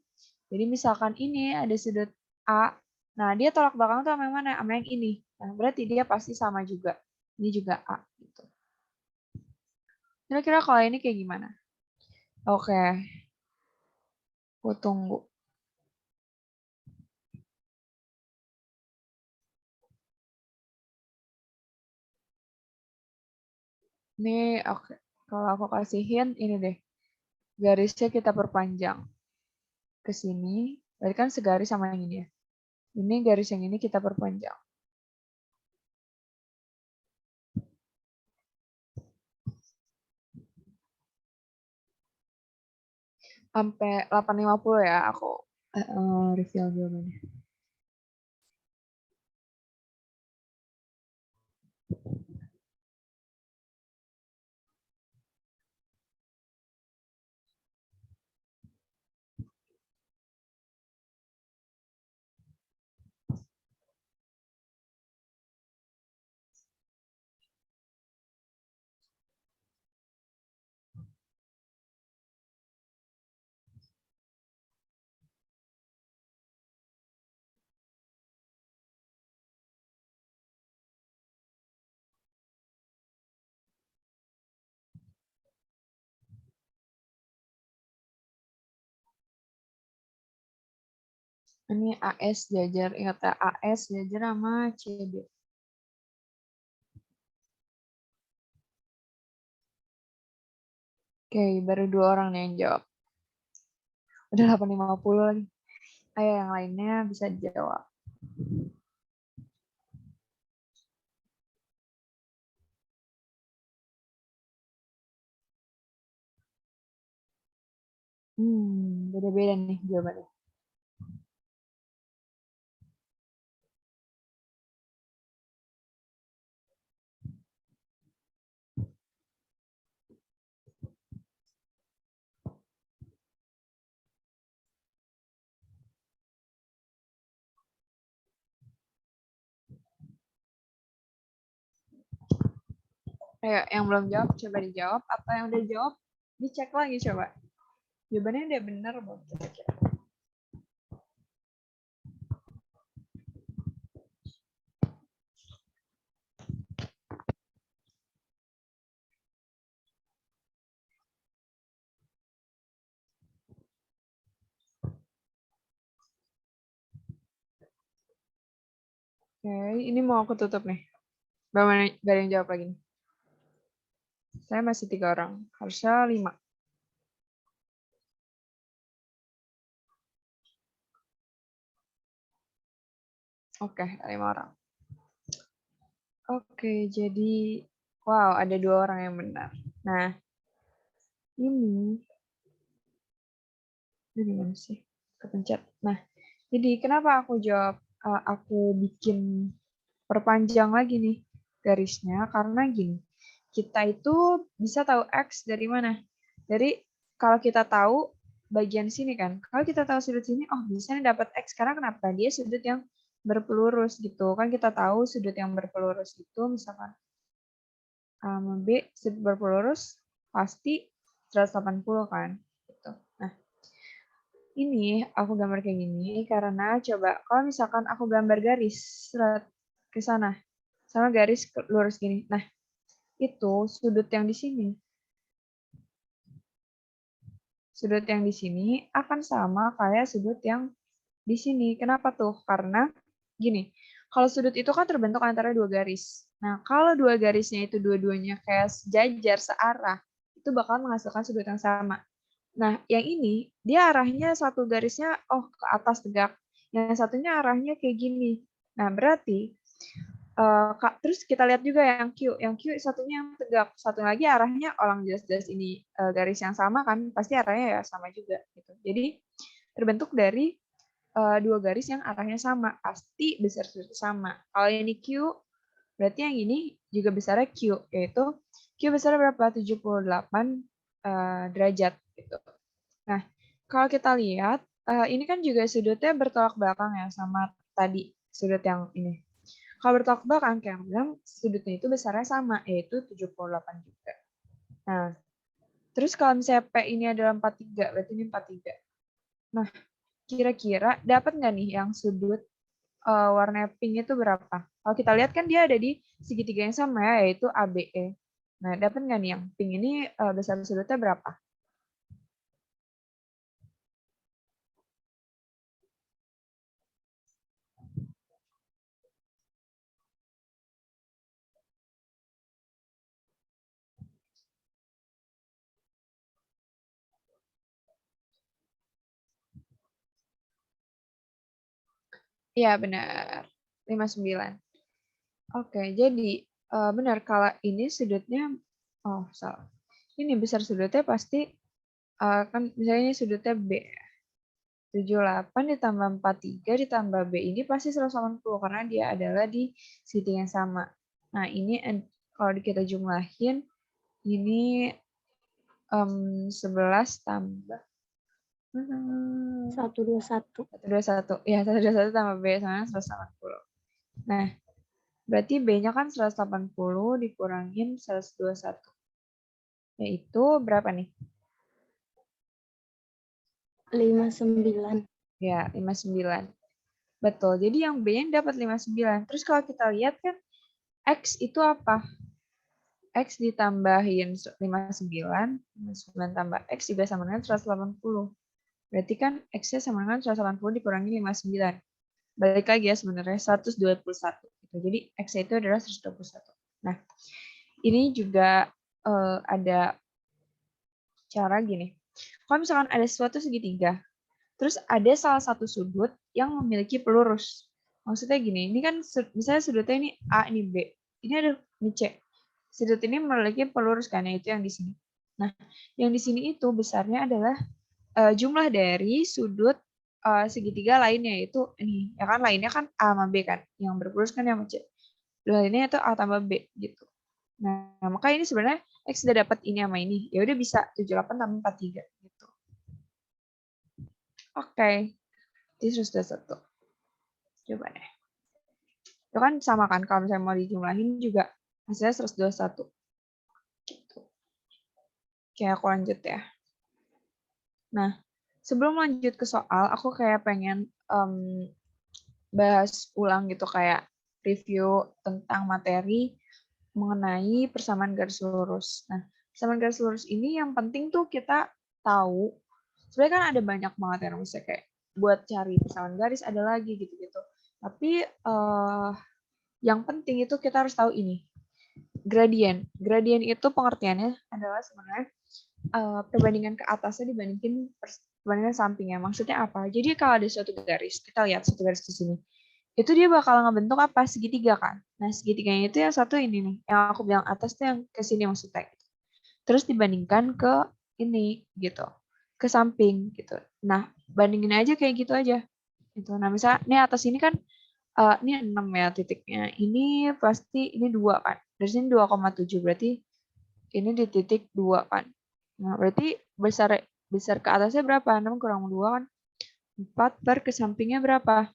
Jadi misalkan ini ada sudut A, nah dia tolak belakang tuh sama yang mana? Sama yang ini. Nah, berarti dia pasti sama juga. Ini juga A gitu. Kira-kira kalau ini kayak gimana? Oke, aku tunggu. Ini oke. Kalau aku kasih hint ini deh. Garisnya kita perpanjang ke sini. Berarti kan segaris sama yang ini ya. Ini garis yang ini kita perpanjang. Sampai 850 ya aku reveal jawabannya. Ini AS jajar, ingat ya, AS jajar sama CB. Oke, baru 2 orang nih yang jawab. Udah 8.50 lagi. Ayo yang lainnya bisa dijawab. Beda-beda nih jawabannya. Ayo, yang belum jawab, coba dijawab. Atau yang udah jawab, dicek lagi coba. Jawabannya udah bener belum kira-kira? Oke, ini mau aku tutup nih. Gak ada yang jawab lagi nih. Saya masih 3 orang. Harusnya 5. Oke, 5 orang. Oke, jadi wow, ada 2 orang yang benar. Nah, ini gimana sih? Kepencet. Nah, jadi kenapa aku jawab, aku bikin perpanjang lagi nih garisnya, karena gini, kita itu bisa tahu X dari mana? Dari kalau kita tahu bagian sini kan, kalau kita tahu sudut sini, oh bisa nih dapat X, karena kenapa? Dia sudut yang berpelurus gitu, kan kita tahu sudut yang berpelurus itu misalkan A sama B sudut berpelurus pasti 180 kan gitu. Nah, ini aku gambar kayak gini karena coba kalau misalkan aku gambar garis ke sana sama garis lurus gini. Nah, itu sudut yang di sini. Sudut yang di sini akan sama kayak sudut yang di sini. Kenapa tuh? Karena gini, kalau sudut itu kan terbentuk antara 2 garis. Nah, kalau 2 garisnya itu dua-duanya kayak sejajar, searah, itu bakal menghasilkan sudut yang sama. Nah, yang ini, dia arahnya satu garisnya, ke atas tegak. Yang satunya arahnya kayak gini. Nah, berarti, terus kita lihat juga yang Q. Yang Q satunya yang tegak. Satu lagi arahnya, orang jelas-jelas ini garis yang sama kan, pasti arahnya ya sama juga. Gitu. Jadi, terbentuk dari 2 garis yang arahnya sama. Pasti besar sama. Kalau ini Q, berarti yang ini juga besarnya Q, yaitu Q besarnya berapa? 78 derajat. Gitu. Nah, kalau kita lihat, ini kan juga sudutnya bertolak belakang ya sama tadi sudut yang ini. Kalau bertolak belakang, kayak yang bilang, sudutnya itu besarnya sama, yaitu 78 juga. Nah, terus kalau misalnya P ini adalah 43, berarti ini 43. Nah, kira-kira dapat nggak nih yang sudut warna pink itu berapa? Kalau kita lihat kan dia ada di segitiga yang sama ya, yaitu ABE. Nah, dapat nggak nih yang pink ini besar sudutnya berapa? Iya, benar. 59. Oke, jadi benar kalau ini sudutnya, salah. Ini besar sudutnya pasti kan misalnya ini sudutnya B. 78 ditambah 43 ditambah B ini pasti 180 karena dia adalah di sisi yang sama. Nah, ini kalau kita jumlahin ini 11 tambah 121. 121. Ya, 121 tambah B sama 180. Nah, berarti B-nya kan 180 dikurangin 121. Yaitu berapa nih? 59. Ya, 59. Betul. Jadi yang B-nya dapat 59. Terus kalau kita lihat kan X itu apa? X ditambahin 59 tambah X juga sama dengan 180. Berarti kan X-nya sama dengan 180 dikurangi 59. Balik lagi ya sebenarnya 121. Gitu. Jadi X-nya itu adalah 121. Nah, ini juga ada cara gini. Kalau misalkan ada suatu segitiga, terus ada salah satu sudut yang memiliki pelurus. Maksudnya gini, ini kan misalnya sudutnya ini A, ini B. Ini ada ini C. Sudut ini memiliki pelurus kan, yaitu yang di sini. Nah, yang di sini itu besarnya adalah jumlah dari sudut segitiga lainnya, yaitu ini. Ya kan lainnya kan A sama B kan. Yang berpelurus kan yang C. Lainnya itu A tambah B gitu. Nah, maka ini sebenarnya X sudah dapat ini sama ini. Ya udah bisa 78 tambah 43 gitu. Oke. Ini sudah satu. Coba deh. Itu kan sama kan kalau misalnya mau dijumlahin juga hasilnya 121. Gitu. Oke, aku lanjut ya. Nah, sebelum lanjut ke soal, aku kayak pengen bahas ulang gitu kayak review tentang materi mengenai persamaan garis lurus. Nah, persamaan garis lurus ini yang penting tuh kita tahu. Sebenarnya kan ada banyak banget yang bisa kayak buat cari persamaan garis ada lagi gitu-gitu. Tapi yang penting itu kita harus tahu ini. Gradien. Gradien itu pengertiannya adalah sebenarnya perbandingan ke atasnya dibandingkan sampingnya. Maksudnya apa? Jadi kalau ada suatu garis, kita lihat suatu garis di sini. Itu dia bakal ngebentuk apa? Segitiga kan. Nah, segitiganya itu yang satu ini nih. Yang aku bilang atas tuh yang ke sini maksudnya. Terus dibandingkan ke ini gitu. Ke samping gitu. Nah, bandingin aja kayak gitu aja. Gitu. Nah, misalnya ini atas ini kan ini 6 ya titiknya. Ini pasti ini 2 kan. Dari sini 2,7 berarti ini di titik 2 kan. Nah, berarti besar ke atasnya berapa? 6 kurang 2 kan 4 per ke sampingnya berapa?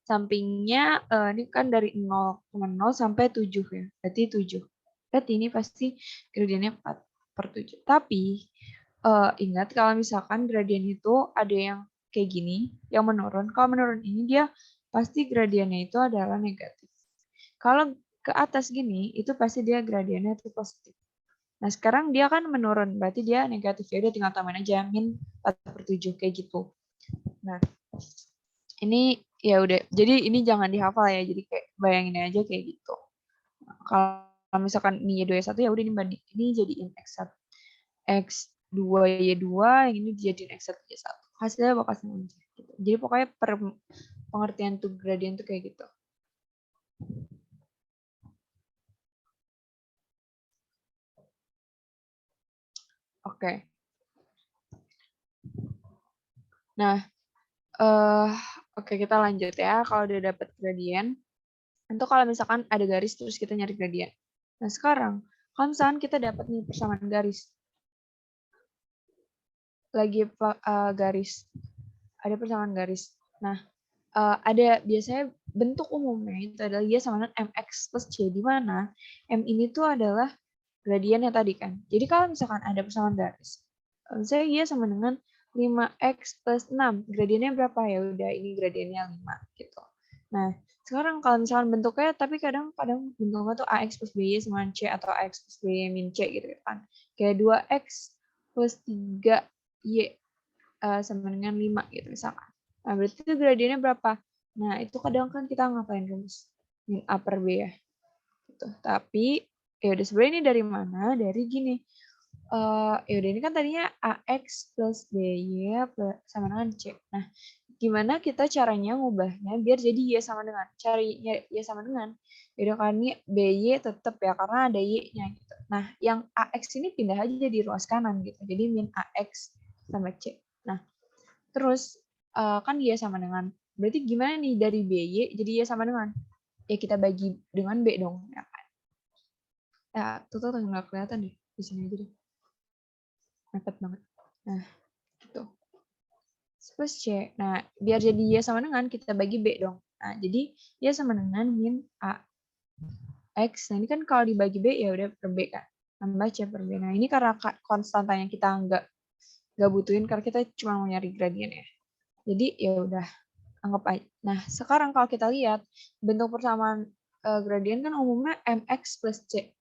Sampingnya ini kan dari 0,0 sampai 7 ya. Berarti 7. Berarti ini pasti gradiennya 4 per 7. Tapi ingat kalau misalkan gradien itu ada yang kayak gini, yang menurun. Kalau menurun ini dia pasti gradiennya itu adalah negatif. Kalau ke atas gini, itu pasti dia gradiennya itu positif. Nah, sekarang dia kan menurun, berarti dia negatif. Ya udah tinggal tambahin aja, min 4 per 7, kayak gitu. Nah, ini ya udah. Jadi ini jangan dihafal ya, jadi kayak bayangin aja kayak gitu. Nah, kalau misalkan ini Y2Y1, ya udah ini banding. Ini jadiin X1. X2Y2, yang ini dijadiin X1 Y1. Hasilnya bakal sama aja. Gitu. Jadi pokoknya pengertian tuh gradient tuh kayak gitu. Oke. Nah, oke kita lanjut ya. Kalau udah dapet gradient, itu kalau misalkan ada garis terus kita nyari gradient. Nah sekarang, kalau misalkan kita dapat nih persamaan garis, lagi garis, ada persamaan garis. Nah, ada biasanya bentuk umumnya itu adalah Y sama dengan MX plus C, di mana M ini tuh adalah gradiennya tadi kan. Jadi kalau misalkan ada persamaan garis, misalnya Y sama dengan 5X plus 6, gradiennya berapa? Ya udah ini gradiennya 5 gitu. Nah, sekarang kalau misalkan bentuknya, tapi kadang-kadang bentuknya tuh AX plus BY sama C atau AX plus BY min C gitu kan. Kayak 2X plus 3Y sama dengan 5 gitu misalkan. Nah, berarti itu gradiennya berapa? Nah, itu kadang kan kita ngapain rumus? Min A per B ya. Gitu. Tapi, ya udah sebenarnya ini dari mana? Dari gini. Ya udah ini kan tadinya AX plus BY sama dengan C. Nah, gimana kita caranya ngubahnya biar jadi Y sama dengan? Cari Y sama dengan. Ya udah kan ini BY tetap ya, karena ada Y-nya gitu. Nah, yang AX ini pindah aja di ruas kanan gitu. Jadi min AX sama C. Nah, terus kan Y sama dengan. Berarti gimana nih dari BY jadi Y sama dengan? Ya kita bagi dengan B dong. Ya kan? Ya, tuh nggak kelihatan deh. Di sini aja deh. Mepet banget. Nah, gitu. Plus C. Nah, biar jadi Y sama dengan, kita bagi B dong. Nah, jadi Y sama dengan min A X. Nah, ini kan kalau dibagi B, ya udah per B kan. Tambah C per B. Nah, ini karena konstantanya kita nggak butuhin, karena kita cuma mau nyari gradien ya. Jadi, ya udah, anggap aja. Nah, sekarang kalau kita lihat, bentuk persamaan gradien kan umumnya MX plus C.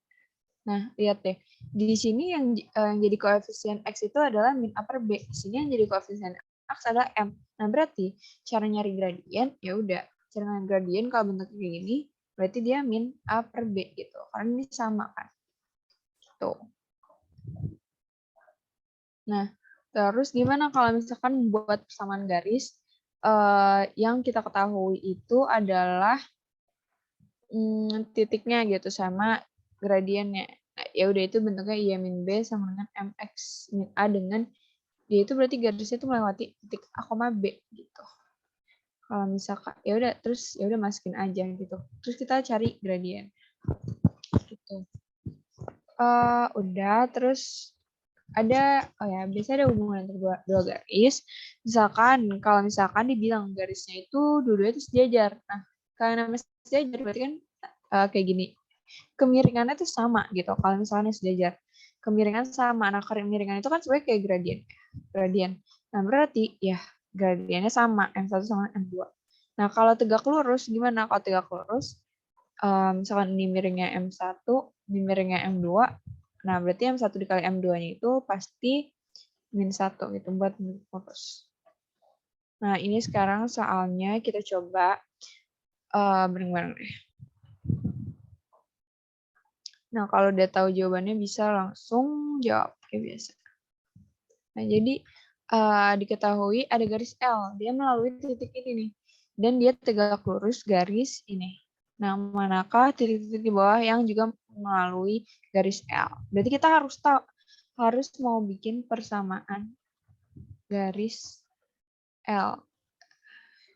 Nah, lihat deh. Di sini yang jadi koefisien X itu adalah min A per B. Di sini yang jadi koefisien X adalah M. Nah, berarti cara nyari gradien, ya udah. Cara nyari gradien kalau bentuknya kayak gini, berarti dia min A per B gitu. Karena ini sama kan. Tuh. Nah, terus gimana kalau misalkan buat persamaan garis? Yang kita ketahui itu adalah titiknya gitu sama gradiennya. Nah, ya udah itu bentuknya I min B sama dengan MX min A dengan dia itu berarti garisnya itu melewati titik A, B gitu. Kalau misalkan ya udah terus ya udah masukin aja gitu. Terus kita cari gradien. Gitu. Udah terus ada biasanya ada hubungan antara dua garis. Misalkan kalau misalkan dibilang garisnya itu dua-duanya itu sejajar. Nah, karena namanya sejajar berarti kan kayak gini. Kemiringannya tuh sama gitu. Kalau misalnya sejajar, kemiringan sama. Nah, kemiringan itu kan sebenarnya kayak gradien. Nah, berarti ya gradiennya sama, M1 sama M2. Nah, kalau tegak lurus gimana? Kalau tegak lurus, misalkan ini miringnya M1, ini miringnya M2, nah berarti M1 dikali M2-nya itu pasti min 1 gitu buat lurus. Nah, ini sekarang soalnya kita coba bareng-bareng deh. Nah, kalau udah tahu jawabannya bisa langsung jawab kayak biasa. Nah, jadi diketahui ada garis L. Dia melalui titik ini nih. Dan dia tegak lurus garis ini. Nah, manakah titik-titik di bawah yang juga melalui garis L? Berarti kita harus mau bikin persamaan garis L.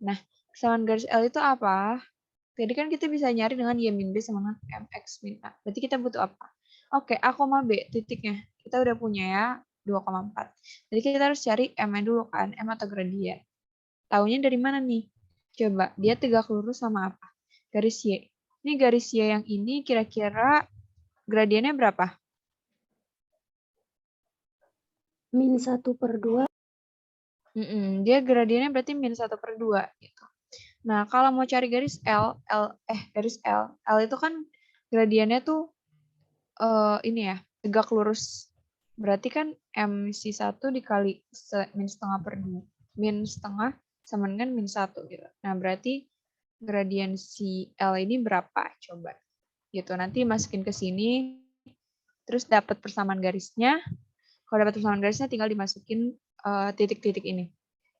Nah, persamaan garis L itu apa? Jadi kan kita bisa nyari dengan Y min B sama dengan MX min A. Berarti kita butuh apa? Oke, A, B titiknya. Kita udah punya ya 2,4. Jadi kita harus cari M-nya dulu kan, M atau gradien. Taunya dari mana nih? Coba, dia tegak lurus sama apa? Garis Y. Ini garis Y yang ini kira-kira gradiennya berapa? Min 1/2. Dia gradiennya berarti min 1/2 gitu. Nah, kalau mau cari garis garis L itu kan gradiennya tuh ini ya, tegak lurus. Berarti kan MC1 dikali min setengah per 2. Min setengah sama dengan min 1 gitu. Nah, berarti gradien si L ini berapa? Coba. Gitu. Nanti masukin ke sini, terus dapat persamaan garisnya. Kalau dapat persamaan garisnya tinggal dimasukin titik-titik ini.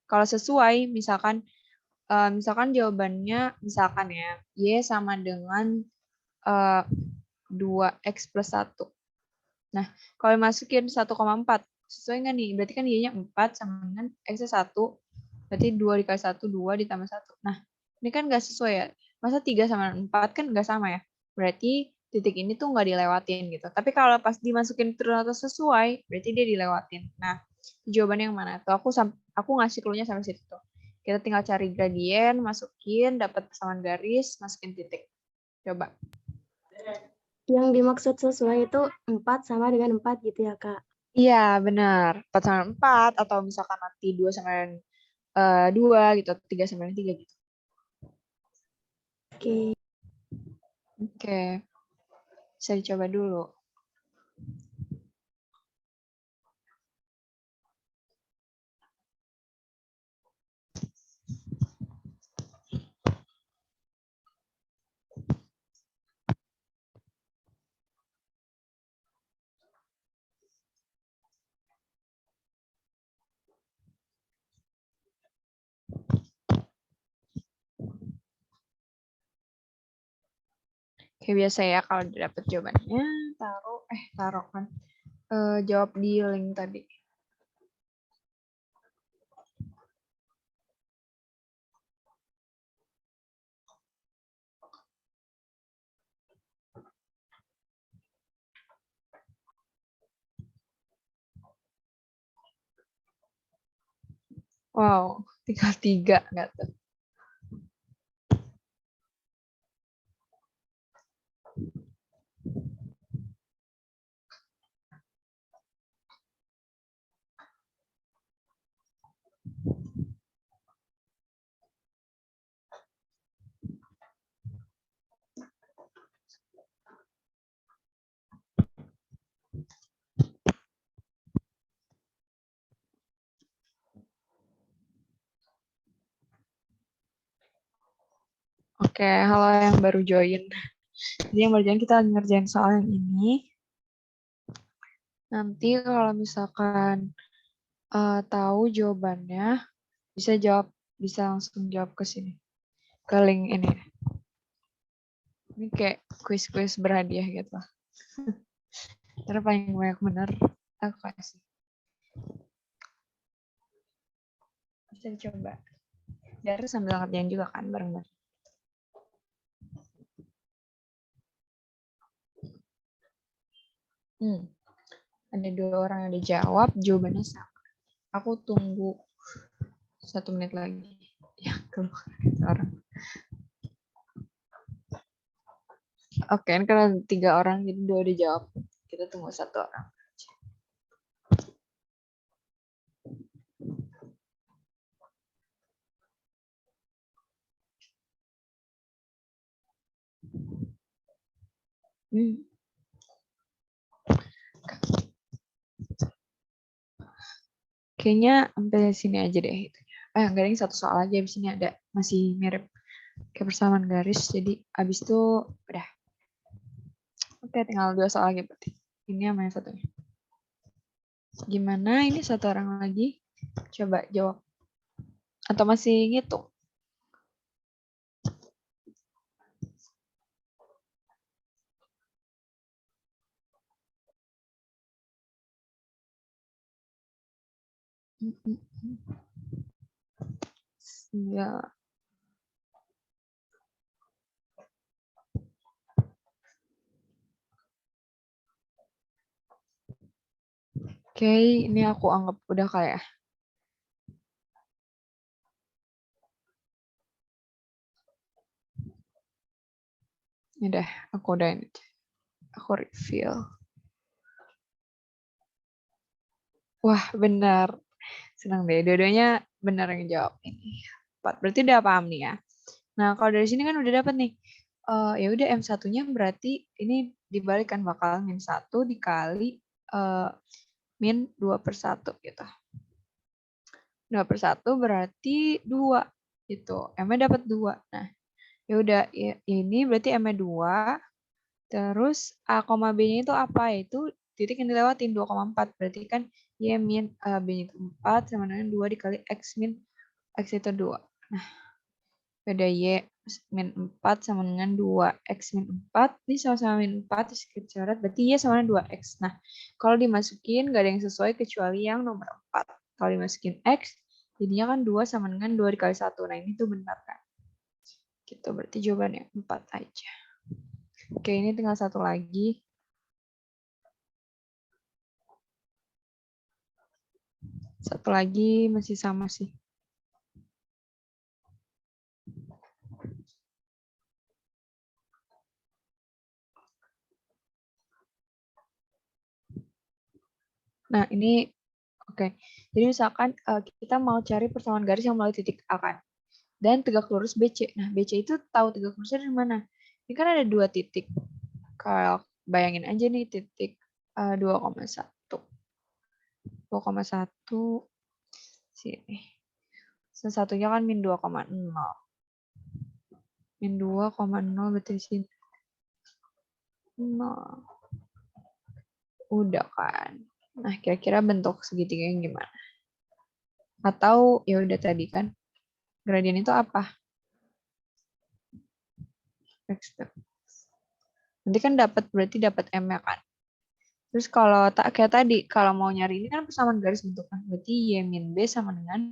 Kalau sesuai, misalkan jawabannya, misalkan ya, Y sama dengan 2X plus 1. Nah, kalau masukin 1,4, sesuai nggak nih? Berarti kan Y-nya 4 sama dengan X-nya 1. Berarti 2 dikali 1, 2 ditambah 1. Nah, ini kan nggak sesuai ya. Masa 3 sama 4 kan nggak sama ya. Berarti titik ini tuh nggak dilewatin gitu. Tapi kalau pas dimasukin ternyata sesuai, berarti dia dilewatin. Nah, jawabannya yang mana? Tuh aku ngasih clue-nya sampai situ tuh. Kita tinggal cari gradien, masukin, dapat persamaan garis, masukin titik. Coba. Yang dimaksud sesuai itu 4 sama dengan 4 gitu ya, Kak? Iya, benar. 4 sama 4, atau misalkan nanti 2 sama 2 gitu, 3 sama 3 gitu. Oke. Oke. Bisa dicoba dulu. Kayak biasa ya, kalau udah dapet jawabannya, taruh kan. Jawab di link tadi. Wow, tinggal 3 nggak tuh? Oke, halo yang baru join. Jadi yang baru join kita lagi ngerjain soal yang ini. Nanti kalau misalkan tahu jawabannya, bisa langsung jawab ke sini. Ke link ini. Ini kayak kuis-kuis berhadiah gitu lah. Ntar paling banyak bener, aku kasih. Bisa dicoba. Biar sambil ngerjain juga kan bareng-bareng. Ada 2 orang yang dijawab, jawabannya sama. Aku tunggu 1 menit lagi. Ya, keluar orang. Oke, karena 3 orang, jadi 2 dijawab. Kita tunggu 1 orang. Kayaknya sampai sini aja deh. Enggak, ini 1 soal aja. Abis ini ada masih mirip kayak persamaan garis. Jadi abis itu udah. Oke, tinggal 2 soal lagi berarti. Ini sama yang satunya. Gimana? Ini 1 orang lagi. Coba jawab. Atau masih ngitung? Ya. Oke, ini aku anggap udah kayak. Ini deh, aku udahin aja. Aku reveal. Wah, benar. Senang deh, dua-duanya benar yang jawab ini. 4. Berarti udah paham nih ya. Nah, kalau dari sini kan udah dapat nih. Ya udah M1-nya berarti ini dibalikan bakal min 1 dikali min 2/1 gitu. 2/1 berarti 2 gitu. M-nya dapat 2. Nah, ya udah ya, ini berarti M-nya 2. Terus A, B-nya itu apa? Itu titik yang dilewatin 2,4. Berarti kan Y min B-nya itu 4 sama dengan 2 dikali X min X itu 2. Nah, beda Y min 4 sama dengan 2. X min 4. Ini sama-sama min 4. Terus kita coret. Berarti Y sama dengan 2X. Nah, kalau dimasukin gak ada yang sesuai kecuali yang nomor 4. Kalau dimasukin X, jadinya kan 2 sama dengan 2 dikali 1. Nah, ini tuh benar kan? Gitu, berarti jawabannya 4 aja. Oke, ini tinggal 1 lagi. Satu lagi masih sama sih. Nah, ini oke. Jadi misalkan kita mau cari persamaan garis yang melalui titik A kan. Dan tegak lurus BC. Nah, BC itu tahu tegak lurusnya dari mana? Ini kan ada 2 titik. Kalau bayangin aja nih titik 2,1. 2,1 sini. Satunya kan min 2,0. Min 2,0 berarti di sini. 0. Udah kan. Nah, kira-kira bentuk segitiganya gimana? Atau ya udah tadi kan. Gradien itu apa? Nanti kan berarti dapat M-nya kan. Terus kalau kayak tadi, kalau mau nyari ini kan persamaan garis bentuknya. Berarti Y min B sama dengan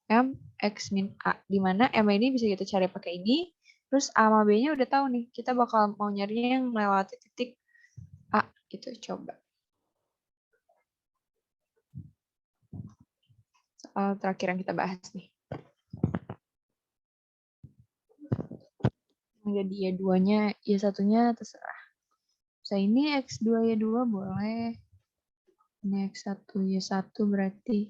M X min A. Di mana M ini bisa kita cari pakai ini. Terus A sama B-nya udah tahu nih. Kita bakal mau nyarinya yang melewati titik A gitu. Coba. Soal terakhir yang kita bahas nih. Jadi Y2-nya, Y1-nya terserah. Saya ini X2, Y2 boleh. Ini X1, Y1 berarti.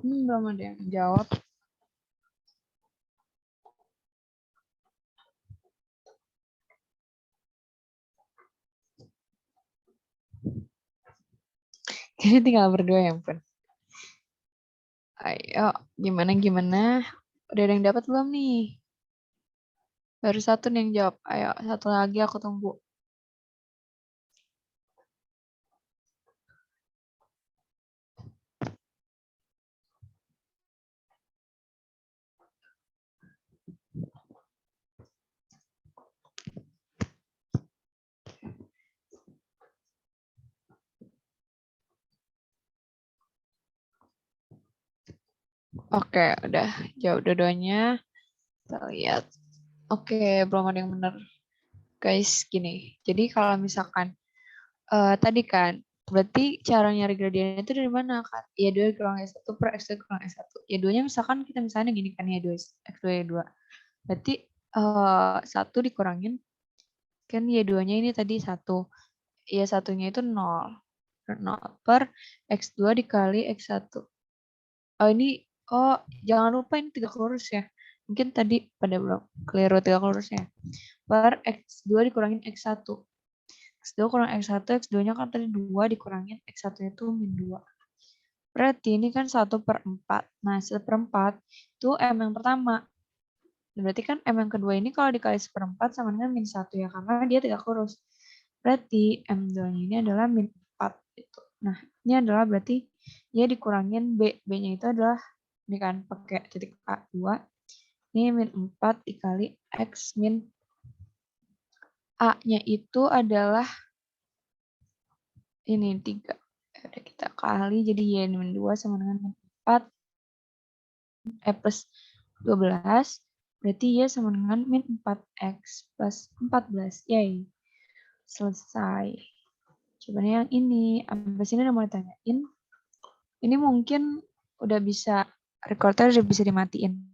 Belum ada yang jawab. Jadi tinggal berdua ya ampun. Ayo, gimana? Udah ada yang dapat belum nih? Baru satu nih yang jawab. Ayo, satu lagi aku tunggu. Oke, udah jawab dua-duanya. Kita lihat. Oke, belum ada yang benar. Guys, gini. Jadi kalau misalkan tadi kan, berarti cara nyari gradiennya itu dari mana kan? Ya 2 kurang S1 per X2 kurang S1. Ya 2-nya misalkan kita misalnya gini kan ya 2 X2 ya 2. Berarti 1 dikurangin kan ya 2-nya ini tadi 1. Ya 1-nya itu 0. 0 per X2 dikali X1. Oh ini, jangan lupa ini 3 lurus ya. Mungkin tadi pada belum keliru 3 lurusnya. Per X2 dikurangin X1. X2 kurang X1, X2-nya kan tadi 2 dikurangin X1 itu min 2. Berarti ini kan 1 per 4. Nah, 1 per 4 itu M yang pertama. Berarti kan M yang kedua ini kalau dikali 1 per 4 sama dengan min 1 ya, karena dia 3 lurus. Berarti M2-nya ini adalah min 4. Gitu. Nah, ini adalah berarti ya dikurangin B. B-nya itu adalah, ini kan pakai titik A2. Ini min 4 dikali X min A-nya itu adalah ini 3. Udah kita kali, jadi Y min 2 sama dengan min 4. Plus 12. Berarti Y sama dengan min 4X plus 14. Yay. Selesai. Coba yang ini. Abis ini udah mau ditanyain. Ini mungkin udah bisa, recorder udah bisa dimatiin.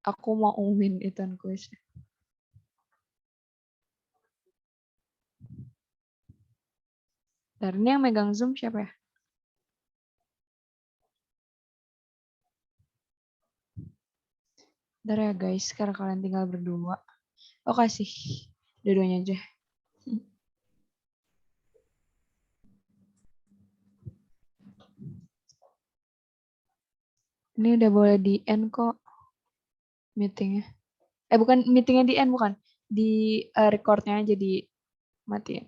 Aku mau umumin itu kuis. Dan ini yang megang Zoom siapa ya? Bentar ya guys, sekarang kalian tinggal berdua. Oh kasih dua-duanya aja. Ini udah boleh di end kok meetingnya. Bukan meetingnya di end, bukan. Di recordnya aja di matiin.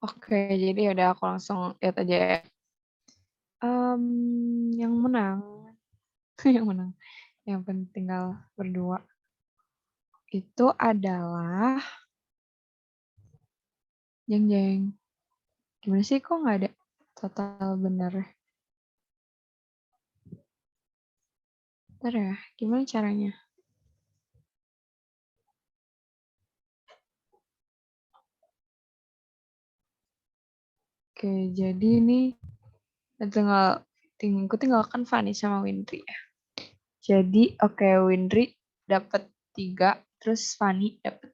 Oke, jadi udah aku langsung lihat aja ya. Yang menang. Yang menang. Yang penting tinggal berdua. Itu adalah jeng. Gimana sih kok nggak ada total bener? Bentar ya, gimana caranya? Oke, jadi ini tinggalkan Fanny sama Windri ya. Jadi oke, Windri dapat 3, terus Fanny dapat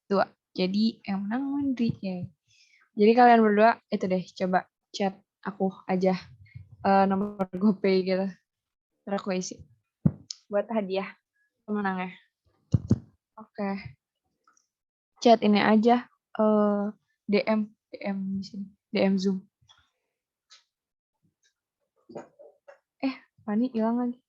2. Jadi yang menang Windri ya. Jadi kalian berdua itu deh coba chat aku aja nomor GoPay gitu. Ntar aku isi buat hadiah pemenangnya. Oke. Chat ini aja DM di sini. DM Zoom. Fanny hilang lagi.